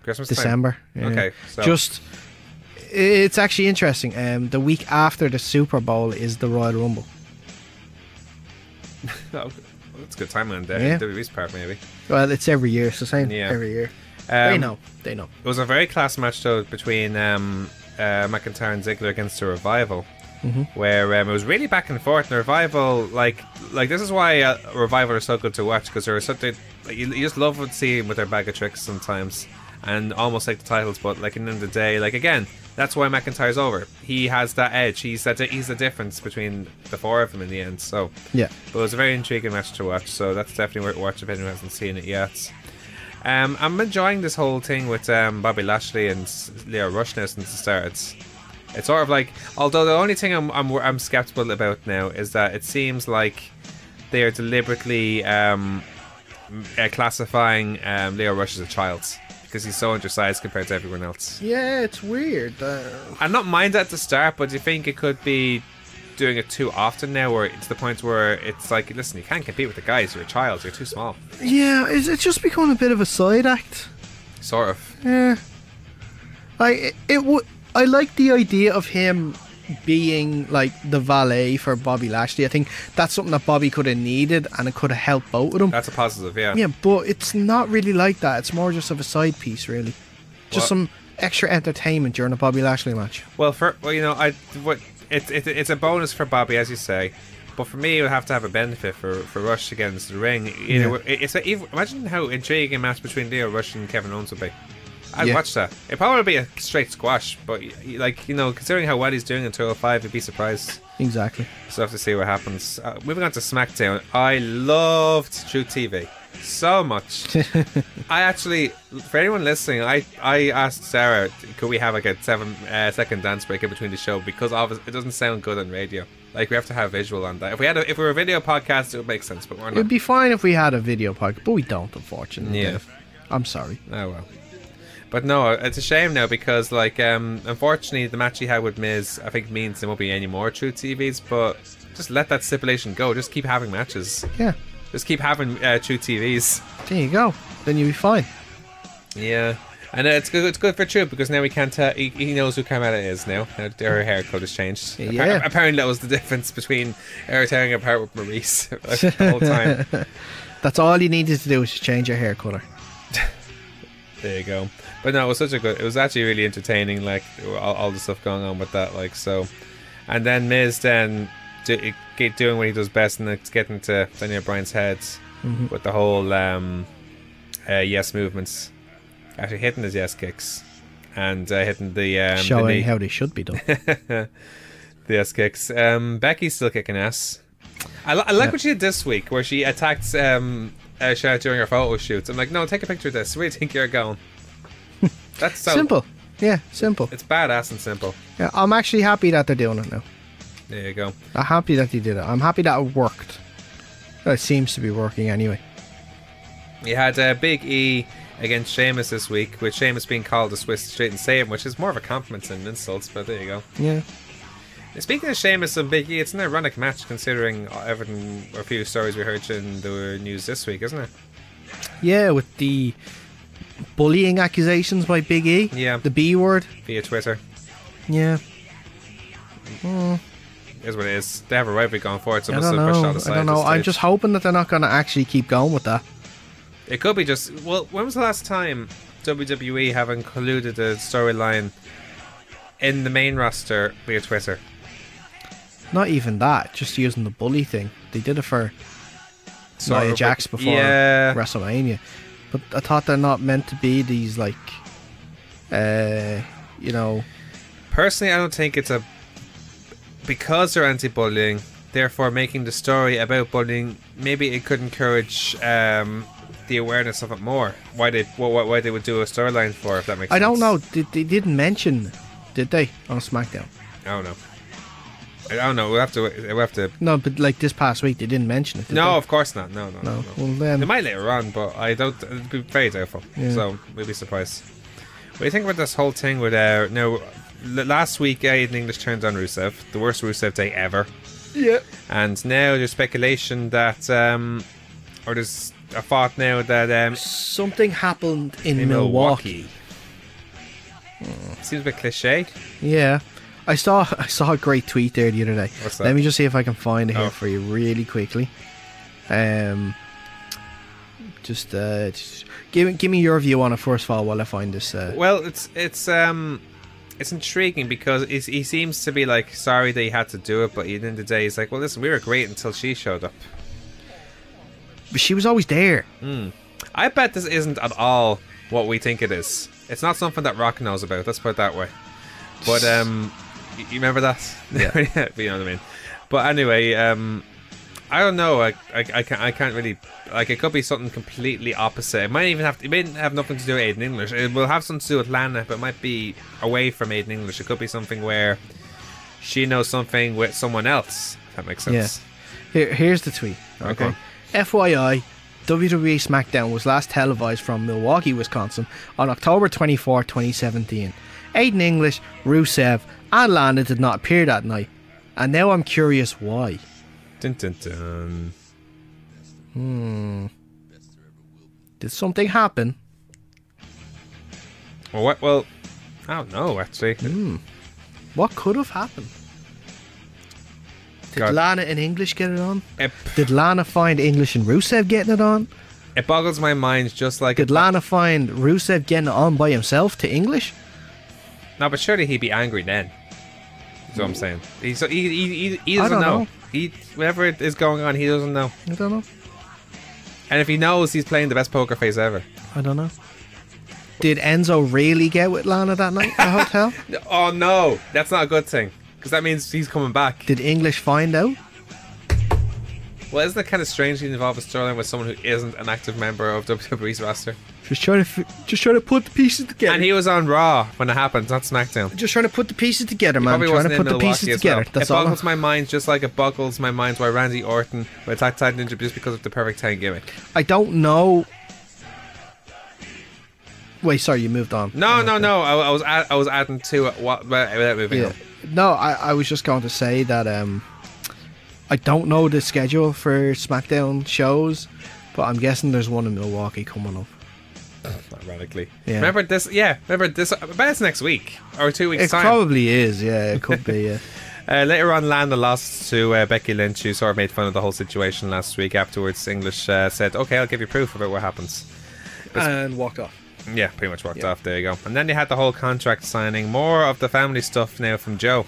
Christmas December. Yeah. Okay. So. It's actually interesting. The week after the Super Bowl is the Royal Rumble. Oh, that's a good time on there. Yeah. WWE's part, maybe. Well, it's every year. It's the same every year. They know. It was a very class match, though, between McIntyre and Ziggler against the Revival. Mm-hmm. Where it was really back and forth. And the Revival, like this is why Revival are so good to watch, because they're you just love to see them with their bag of tricks sometimes, and almost like the titles. But like in the end of the day, like again, that's why McIntyre's over. He has that edge. He's the difference between the four of them in the end. So yeah, but it was a very intriguing match to watch. So that's definitely worth watching if anyone hasn't seen it yet. I'm enjoying this whole thing with Bobby Lashley and Leo Rush now since it started. It's sort of like, although the only thing I'm skeptical about now is that it seems like they are deliberately classifying Leo Rush as a child because he's so undersized compared to everyone else. Yeah, it's weird. I'm not mind at the start, but do you think it could be doing it too often now, where it's the point where it's like, listen, you can't compete with the guys. You're a child. You're too small. Yeah, it's just becoming a bit of a side act. Sort of. Yeah. I like the idea of him being like the valet for Bobby Lashley. I think that's something that Bobby could have needed, and it could have helped both of them. That's a positive, yeah. Yeah, but it's not really like that. It's more just of a side piece, really. Just some extra entertainment during a Bobby Lashley match. Well, it's a bonus for Bobby, as you say. But for me, it would have to have a benefit for Rush against the ring. Imagine how intriguing a match between Leo Rush and Kevin Owens would be. I'd watch that. It'd probably be a straight squash, but considering how well he's doing in 205, you'd be surprised. Exactly. So have to see what happens. Moving on to SmackDown, I loved True TV so much. I actually, for anyone listening, I asked Sarah, could we have like a 7-second dance break in between the show, because obviously it doesn't sound good on radio. Like, we have to have visual on that. If we were a video podcast, it would make sense, but we're not. It'd be fine if we had a video podcast, but we don't, unfortunately. Yeah. I'm sorry. Oh well. But no, it's a shame now, because unfortunately the match he had with Miz, I think, means there won't be any more True TVs, but just let that stipulation go. Just keep having matches. Yeah. Just keep having True TVs. There you go. Then you'll be fine. Yeah. And it's good for True, because now we can't tell. He knows who Carmella is now. Her hair colour has changed. Yeah. Apparently that was the difference between her tearing apart with Maurice the whole time. That's all you needed to do, was just change your hair colour. There you go. But no, it was actually really entertaining, like all the stuff going on with that, like, so. And then Miz doing what he does best, and it's getting to Daniel Bryan's head with the whole yes movements, actually hitting his yes kicks, and hitting the showing how they should be done. The yes kicks. Becky's still kicking ass. I like what she did this week, where she attacked Charlotte during her photo shoots. I'm like, no, take a picture of this. Where do you think you're going? That's so simple. Yeah, simple. It's badass and simple. Yeah, I'm actually happy that they're doing it now. There you go. I'm happy that they did it. I'm happy that it worked. It seems to be working anyway. You had Big E against Sheamus this week, with Sheamus being called the Swiss Straight and Save, which is more of a compliment than insults, but there you go. Yeah. Speaking of Sheamus and Big E, it's an ironic match considering everything, a few stories we heard in the news this week, isn't it? Yeah, with the bullying accusations by Big E. Yeah. The B word. Via Twitter. Yeah. Is what it is. They have a rivalry going forward, so I must don't have pushed out know. aside. I don't know. I'm just hoping that they're not going to actually keep going with that. It could be just... Well, when was the last time WWE have included a storyline in the main roster via Twitter? Not even that. Just using the bully thing. They did it for Nia Jax before WrestleMania. But I thought they're not meant to be these, like... you know... Personally, I don't think it's a... Because they're anti-bullying, therefore making the story about bullying, maybe it could encourage the awareness of it more. Why they would do a storyline for, if that makes sense. I don't know. They didn't mention, did they, on SmackDown? I don't know. I don't know. We'll have to. No, but like this past week, they didn't mention it. Did No, they? of course not. No. Well, then They might later on, but I don't. It'd be very doubtful. Yeah. So we'll be surprised. What do you think about this whole thing with last week Aiden English turned on Rusev, the worst Rusev day ever. Yeah. And now there's speculation that, or there's a thought now that something happened in Milwaukee. Seems a bit cliched. Yeah. I saw a great tweet there the other day. What's that? Let me just see if I can find it here for you really quickly. Just give me your view on it first of all while I find this. Well, it's intriguing because he seems to be like sorry that he had to do it, but at the end of the day, he's like, well, listen, we were great until she showed up. But she was always there. I bet this isn't at all what we think it is. It's not something that Rock knows about. Let's put it that way. But you remember that? Yeah. You know what I mean. But anyway, I don't know. I can't really, like, it could be something completely opposite. It might have nothing to do with Aiden English. It will have something to do with Lana, but it might be away from Aiden English. It could be something where she knows something with someone else. If that makes sense. Yeah. Here's the tweet. Okay. FYI, WWE SmackDown was last televised from Milwaukee, Wisconsin on October 24, 2017. Aiden English, Rusev, and Lana did not appear that night. And now I'm curious why. Dun, dun, dun. Did something happen? Well, I don't know, actually. What could have happened? Did God. Lana and English get it on? It, Did Lana find English and Rusev getting it on? it boggles my mind just like... Did Lana find Rusev getting it on by himself to English? No, but surely he'd be angry then. That's what I'm saying. He I doesn't don't know. know. Whatever is going on, he doesn't know. I don't know. And if he knows, he's playing the best poker face ever. I don't know. Did Enzo really get with Lana that night at the hotel? Oh no, that's not a good thing. Because that means he's coming back. Did English find out? Well, isn't it kind of strange to involve a storyline with someone who isn't an active member of WWE's roster? Just trying to put the pieces together. And he was on Raw when it happened, not SmackDown. Just trying to put the pieces together, man. Probably Trying wasn't to in put the Milwaukee pieces as well. together. That's It all. boggles my mind just like it boggles my mind why Randy Orton was attacked Titan Ninja just because of the perfect 10 gimmick. I don't know. Wait, sorry, you moved on. No. I was adding to it without moving on. No, I was just going to say that I don't know the schedule for SmackDown shows, but I'm guessing there's one in Milwaukee coming up. Ironically. Yeah. Remember this? I bet it's next week or 2 weeks' It time. probably is, yeah. It could be, yeah. Later on, Lana lost to Becky Lynch, who sort of made fun of the whole situation last week. Afterwards, English said, okay, I'll give you proof about what happens. And walked off. Yeah, pretty much walked off. There you go. And then they had the whole contract signing. More of the family stuff now from Joe.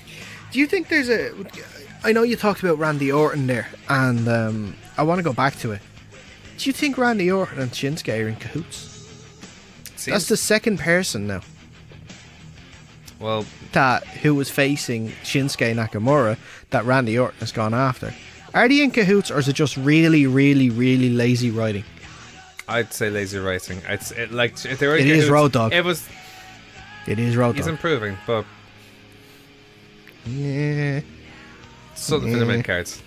Do you think there's a... I know you talked about Randy Orton there, and I want to go back to it. Do you think Randy Orton and Shinsuke are in cahoots? That's the second person now. Well, Who was facing Shinsuke Nakamura that Randy Orton has gone after. Are they in cahoots, or is it just really, really, really lazy writing? I'd say lazy writing. If they were It is Road Dogg. It is Road He's Dogg. improving, but Yeah. something for the mid cards.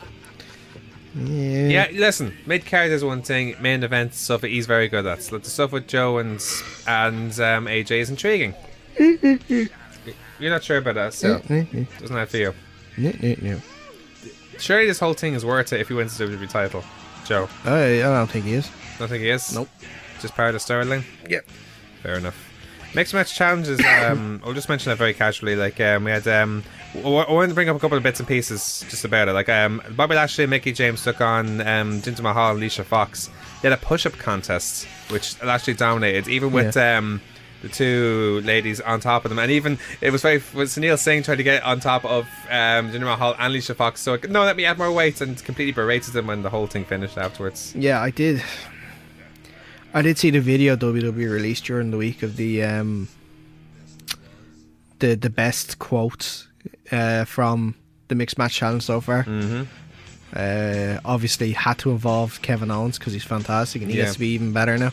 Yeah, listen, mid-card is one thing, main event stuff he's very good at. So the stuff with Joe and AJ is intriguing. You're not sure about that, so doesn't that feel? No. Surely this whole thing is worth it if he wins the WWE title, Joe. I don't think he is. Don't think he is? Nope. Just part of the storyline? Yep. Fair enough. Mixed match challenges, I'll just mention that very casually. Like, we had, I wanted to bring up a couple of bits and pieces just about it. Like, Bobby Lashley and Mickie James took on Jinder Mahal and Alicia Fox. They had a push-up contest, which Lashley dominated, even with the two ladies on top of them. And even, it was very, with Sunil Singh trying to get on top of Jinder Mahal and Alicia Fox. So, no, let me add more weight, and completely berated them when the whole thing finished afterwards. Yeah, I did see the video WWE released during the week of the best quotes from the mixed match challenge so far. Obviously had to involve Kevin Owens because he's fantastic and he gets to be even better now.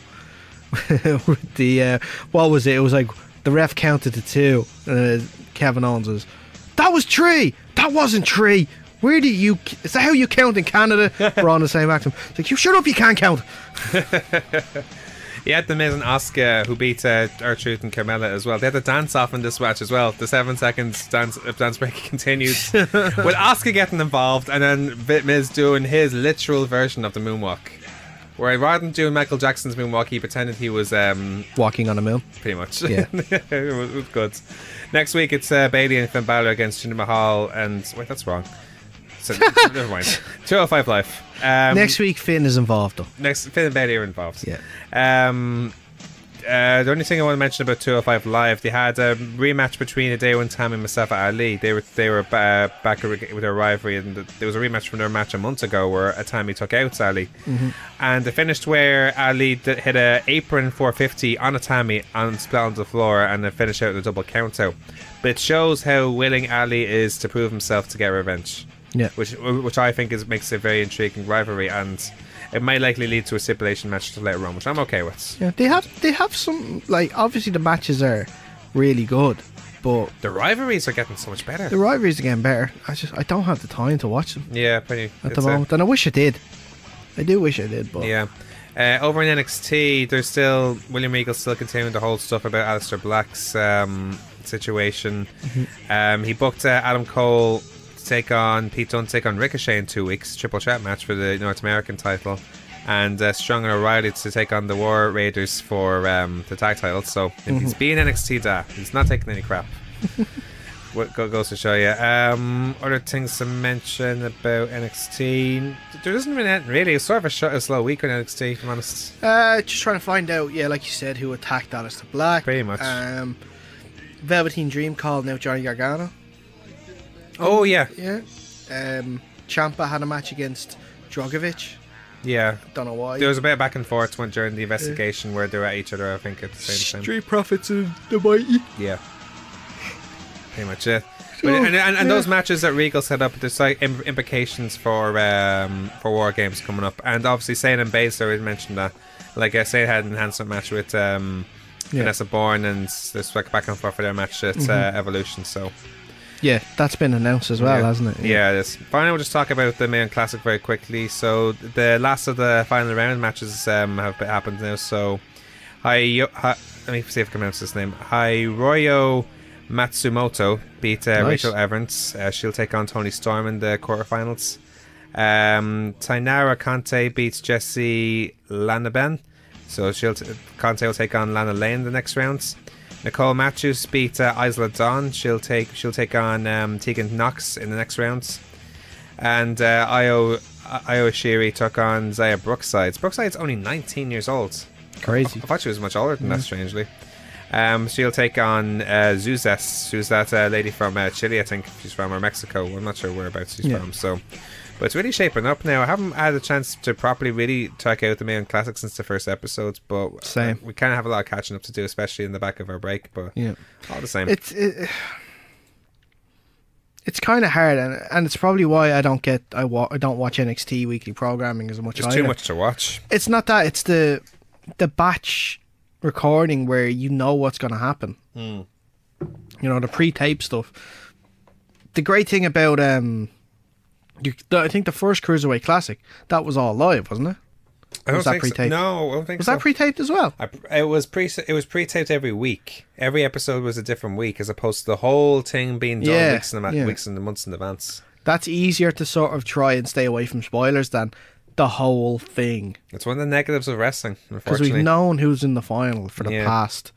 With the what was it? It was like the ref counted to 2. Kevin Owens was, "That was 3. That wasn't 3. Where do you? Is that how you count in Canada?" We're on the same act. It's like, you shut up, you can't count. He had the Miz and Asuka, who beat R-Truth and Carmella as well. They had the dance off in this match as well. The 7 seconds dance break continued with Asuka getting involved, and then Miz doing his literal version of the moonwalk, where rather than doing Michael Jackson's moonwalk, he pretended he was walking on a moon. Pretty much. Yeah. It was good. Next week it's Bayley and Finn Balor against Jinder Mahal and wait, that's wrong. So, never mind. 205 Live. Next week Finn is involved though. Finn and Bayley are involved. Yeah. The only thing I want to mention about 205 Live, they had a rematch between Hideo and Tammy and Mustafa Ali. They were back with their rivalry, and there was a rematch from their match a month ago where Tammy took out Ali, and they finished where Ali hit a apron 450 on a Tammy and split on the floor, and then finished out with a double count out. But it shows how willing Ali is to prove himself to get revenge. Yeah, which I think makes a very intriguing rivalry, and it might likely lead to a stipulation match to later on, which I'm okay with. Yeah, they have some, like, obviously the matches are really good, but the rivalries are getting so much better. The rivalries are getting better. I don't have the time to watch them. Yeah, pretty at the moment, and I wish I did. I do wish I did, but yeah. Over in NXT, there's still William Regal's still continuing to hold stuff about Aleister Black's situation. He booked Adam Cole take on Pete Dunne, take on Ricochet in 2 weeks, triple threat match for the North American title, and Strong and O'Reilly to take on the War Raiders for the tag titles. So if he's being NXT he's not taking any crap. What goes to show you. Other things to mention about NXT, there doesn't really it's sort of a slow week on NXT, if I'm honest. Just trying to find out, like you said, who attacked Aleister Black. Pretty much. Velveteen Dream called out Johnny Gargano. Oh yeah. Ciampa had a match against Drogovic. Yeah. Don't know why. There was a bit of back and forth during the investigation where they were at each other, I think, at the same time. Street Profits of the Mighty. Yeah. Pretty much it. And those matches that Regal set up, there's like implications for War Games coming up. And obviously Zayn and Baszler had mentioned that. Like Zayn had an enhancement match with Vanessa Bourne, and there's like back and forth for their match at Evolution, so... Yeah, that's been announced as well, hasn't it? Yeah, it is. Finally, we'll just talk about the main classic very quickly. So, the last of the final round matches have happened now. So, let me see if I can pronounce this name. Hiroyo Matsumoto beat Rachel Evans. She'll take on Toni Storm in the quarterfinals. Tainara Conte beats Jessie Lanaben. So, Conte will take on Lana Lane in the next rounds. Nicole Matthews beat Isla Dawn. She'll take on Tegan Knox in the next rounds. And Io Shirai took on Zaya Brookside. Brookside's only 19 years old. Crazy. I thought she was much older than that, strangely. She'll take on Zuzes. Who's that lady from Chile, I think she's from, or Mexico. I'm not sure whereabouts she's from. So, but it's really shaping up now. I haven't had a chance to properly really check out the main classic since the first episodes, but same. We kind of have a lot of catching up to do, especially in the back of our break. But all the same, it's kind of hard, and it's probably why I don't watch NXT weekly programming as much. It's too much to watch. It's not that; it's the batch recording where you know what's going to happen. You know, the pre-tape stuff. The great thing about I think the first Cruiserweight Classic, that was all live, wasn't it? I don't Was that think so. pre-taped? No, I don't think Was so. that pre-taped as well? It was pre-taped every week. Every episode was a different week, as opposed to the whole thing being done weeks and months in advance. That's easier to sort of try and stay away from spoilers than the whole thing. It's one of the negatives of wrestling, Because unfortunately. we've known who's in the final for the past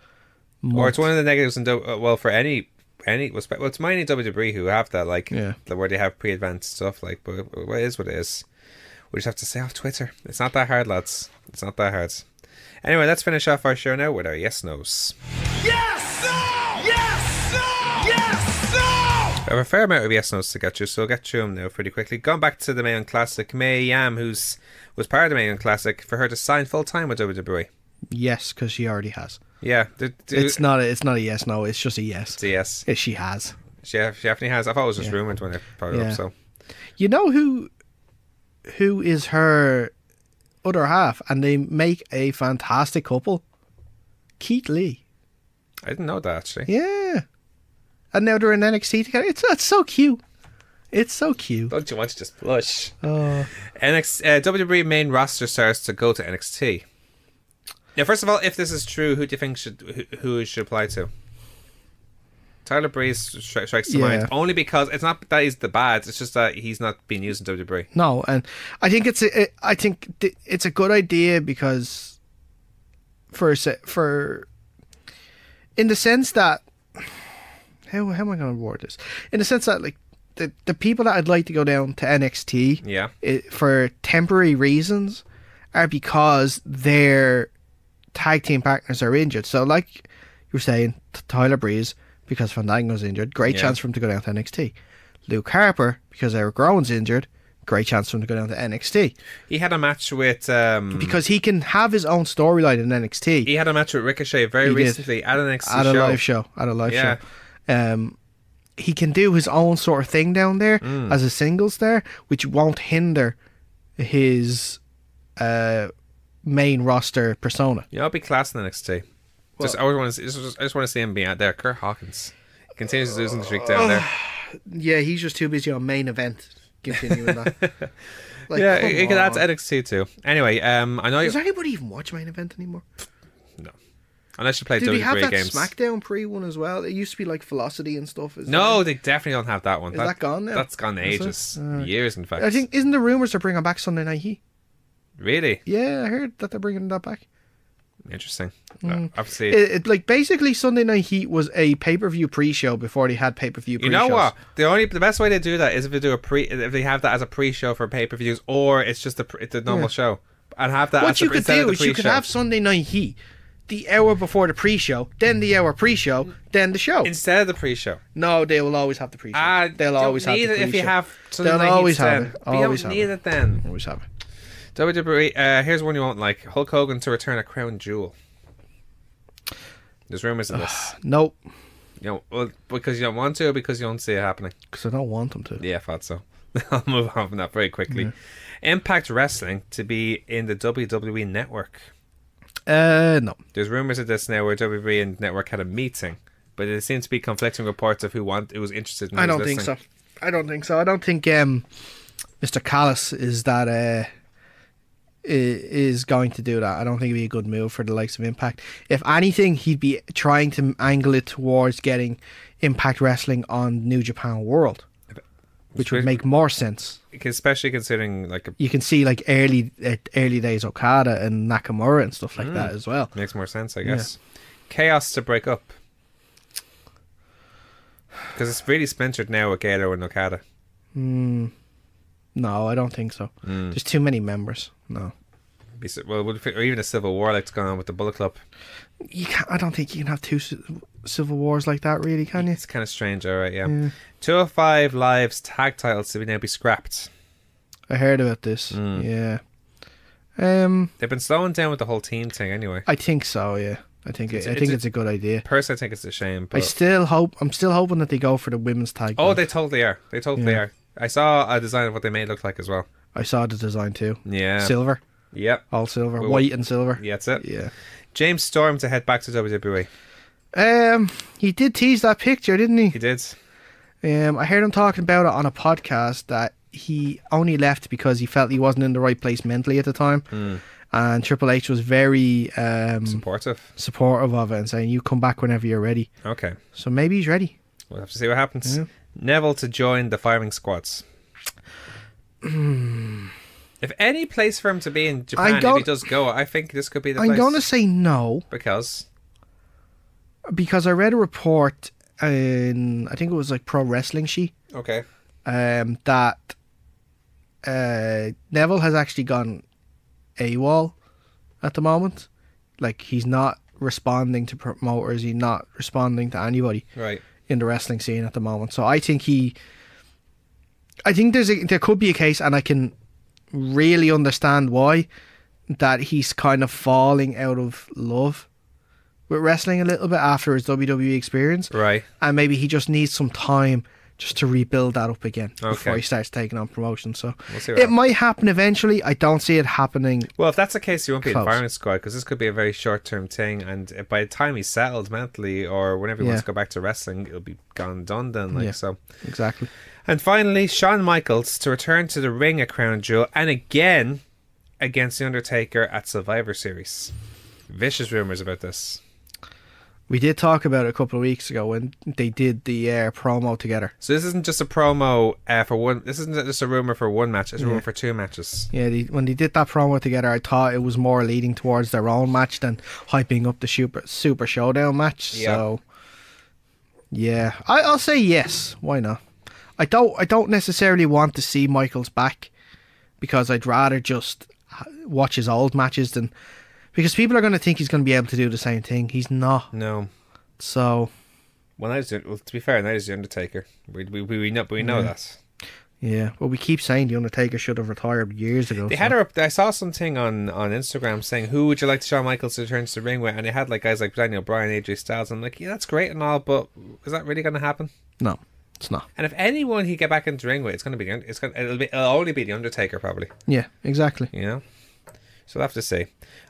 month. Or it's one of the negatives for any it's mainly WWE who have that, like, where they have pre-advanced stuff, like, but it is what it is. We just have to stay off Twitter. It's not that hard, lads. It's not that hard. Anyway, let's finish off our show now with our yes nos. Yes, no! Yes, no! Yes, no! I have a fair amount of yes nos to get you, so I'll get through them now pretty quickly. Going back to the Mae Young Classic, Mae Yam, was part of the Mae Young Classic, for her to sign full time with WWE. Yes, because she already has. Yeah, It's not a yes, no. It's just a yes. It's a yes. She has. She definitely has. I thought it was just rumored when I brought it up. So, you know who is her other half, and they make a fantastic couple. Keith Lee. I didn't know that, actually. Yeah, and now they're in NXT together. It's so cute. It's so cute. Don't you want to just blush? Oh. WWE main roster stars to go to NXT. Now, first of all, if this is true, who do you think who it should apply to? Tyler Breeze strikes to mind, only because it's not that he's the bad; it's just that he's not being used in WWE. No, and I think it's a good idea because for in the sense that how am I going to word this? In the sense that, like, the people that I'd like to go down to NXT, for temporary reasons, are because their tag team partners are injured. So, like you were saying, Tyler Breeze, because Fandango's injured, great chance for him to go down to NXT. Luke Harper, because Eric Rowan's injured, great chance for him to go down to NXT. He had a match with because he can have his own storyline in NXT. He had a match with Ricochet very recently at an NXT at a live show. He can do his own sort of thing down there as a singles star, which won't hinder his main roster persona. Yeah, I'll be class in NXT. I just want to see him being out there. Kurt Hawkins continues losing the streak down there. Yeah, he's just too busy on main event continuing that. Like, yeah, he could add to NXT too. Anyway, I know. Does anybody even watch main event anymore? No, unless you play Do WWE they have that games. SmackDown pre-one as well? It used to be like Velocity and stuff. They definitely don't have that one. Is that gone now? That's gone ages, years in fact. I think isn't the rumours they're bringing back Sunday Night Heat? Really? Yeah, I heard that they're bringing that back. Interesting. Obviously, like basically Sunday Night Heat was a pay-per-view pre-show before they had pay-per-view pre-shows. You know what? The best way to do that is if they have that as a pre-show for pay-per-views, or it's just the normal show, and have that. What you could do is you could have Sunday Night Heat the hour before the pre-show, then the hour pre-show, then the show instead of the pre-show. No, they will always have the pre-show. They'll always have the pre-show. If you have Sunday They'll Night always Heat have then. it. Always have need it then. Always have it. WWE. Here's one you won't like: Hulk Hogan to return a crown jewel. There's rumours of this. Nope. Because you don't want to, or because you don't see it happening? Because I don't want them to. Yeah, I thought so. I'll move on from that very quickly. Yeah. Impact Wrestling to be in the WWE Network. No. There's rumours of this now where WWE and Network had a meeting, but there seems to be conflicting reports of who was interested in. I don't think so. I don't think Mr. Callis is that. Is going to do that. I don't think it'd be a good move for the likes of Impact. If anything, he'd be trying to angle it towards getting Impact Wrestling on New Japan World, which would make more sense. Especially considering you can see like early days Okada and Nakamura and stuff like that as well. Makes more sense, I guess. Yeah. Chaos to break up, because it's really splintered now with Gato and Okada. No, I don't think so. There's too many members. No. Well, or even a civil war like it's going on with the Bullet Club. I don't think you can have two civil wars like that, really, can you? It's kind of strange, alright, yeah. 205 Live's tag titles to now be scrapped. I heard about this. Yeah. They've been slowing down with the whole team thing anyway. I think so, yeah. I think it's a good idea. Personally, I think it's a shame. But I'm still hoping that they go for the women's tag. Oh, they totally are. They totally are. I saw a design of what they may look like as well. I saw the design too. Yeah. Silver. Yep. All silver. White and silver. Yeah, that's it. Yeah. James Storm to head back to WWE. He did tease that picture, didn't he? He did. I heard him talking about it on a podcast that he only left because he felt he wasn't in the right place mentally at the time. And Triple H was very supportive of it and saying, you come back whenever you're ready. Okay. So maybe he's ready. We'll have to see what happens. Yeah. Neville to join the firing squads. If any place for him to be in Japan, if he does go, I think this could be the place. I'm going to say no. Because I read a report in, I think it was like Pro Wrestling Sheet. Okay. That Neville has actually gone AWOL at the moment. Like, he's not responding to promoters. He's not responding to anybody in the wrestling scene at the moment. So I think there could be a case, and I can really understand why, that he's kind of falling out of love with wrestling a little bit after his WWE experience. Right. And maybe he just needs some time just to rebuild that up again before he starts taking on promotion. So it might happen eventually. I don't see it happening. Well, if that's the case, you won't be in the firing squad, because this could be a very short-term thing, and by the time he's settled mentally, or whenever he wants to go back to wrestling, it'll be gone and done then. So exactly. And finally, Shawn Michaels to return to the ring at Crown Jewel, and again against The Undertaker at Survivor Series. Vicious rumours about this. We did talk about it a couple of weeks ago when they did the promo together. So this isn't just a promo for one. This isn't just a rumor for one match. It's a rumor for two matches. Yeah, when they did that promo together, I thought it was more leading towards their own match than hyping up the Super Showdown match. Yeah. So yeah, I'll say yes. Why not? I don't necessarily want to see Michaels back, because I'd rather just watch his old matches than. Because people are going to think he's going to be able to do the same thing. He's not. No. So. Well, to be fair, neither is The Undertaker. We know that. Yeah. Well, we keep saying The Undertaker should have retired years ago. They had her up. I saw something on Instagram saying, who would you like Shawn Michaels to return to the ring with? And they had like guys like Daniel Bryan, AJ Styles. I'm like, yeah, that's great and all, but is that really going to happen? No, it's not. And if anyone he get back into the ring with, it'll only be The Undertaker probably. Yeah, exactly. You know. So we'll have to see.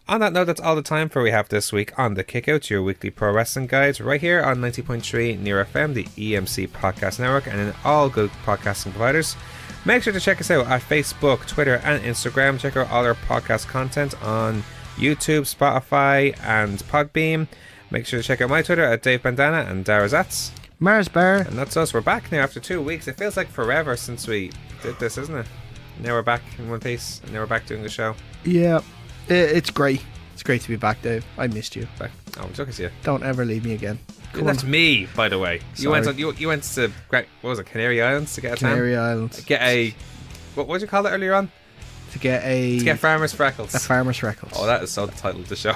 On that note, that's all the time for we have this week on The Kickout, your weekly pro wrestling guide, right here on 90.3 Near FM, the EMC Podcast Network, and in all good podcasting providers. Make sure to check us out at Facebook, Twitter, and Instagram. Check out all our podcast content on YouTube, Spotify, and Podbeam. Make sure to check out my Twitter at Dave Bandana and Daragh Zats. Mars Bar. And that's us. We're back now after 2 weeks. It feels like forever since we did this, isn't it? Now we're back in one piece, and now we're back doing the show. Yeah. It's great. It's great to be back, Dave. I missed you. Back. Oh, I'm talking to you. Don't ever leave me again. That's me, by the way. You went to what was it, Canary Islands to get a tan? Canary Islands. Get a what did you call it earlier on? To get farmer's freckles. A farmer's freckles. Oh, that is so the title of the show.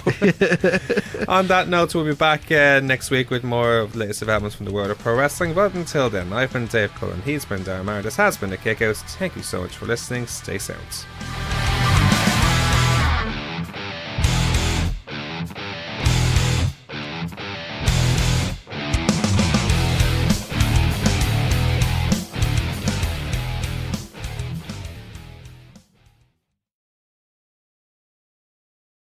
On that note, we'll be back next week with more of the latest developments from the world of pro wrestling. But until then, I've been Dave Cullen. He's been Daragh Maher. This has been The Kickout. Thank you so much for listening. Stay sound.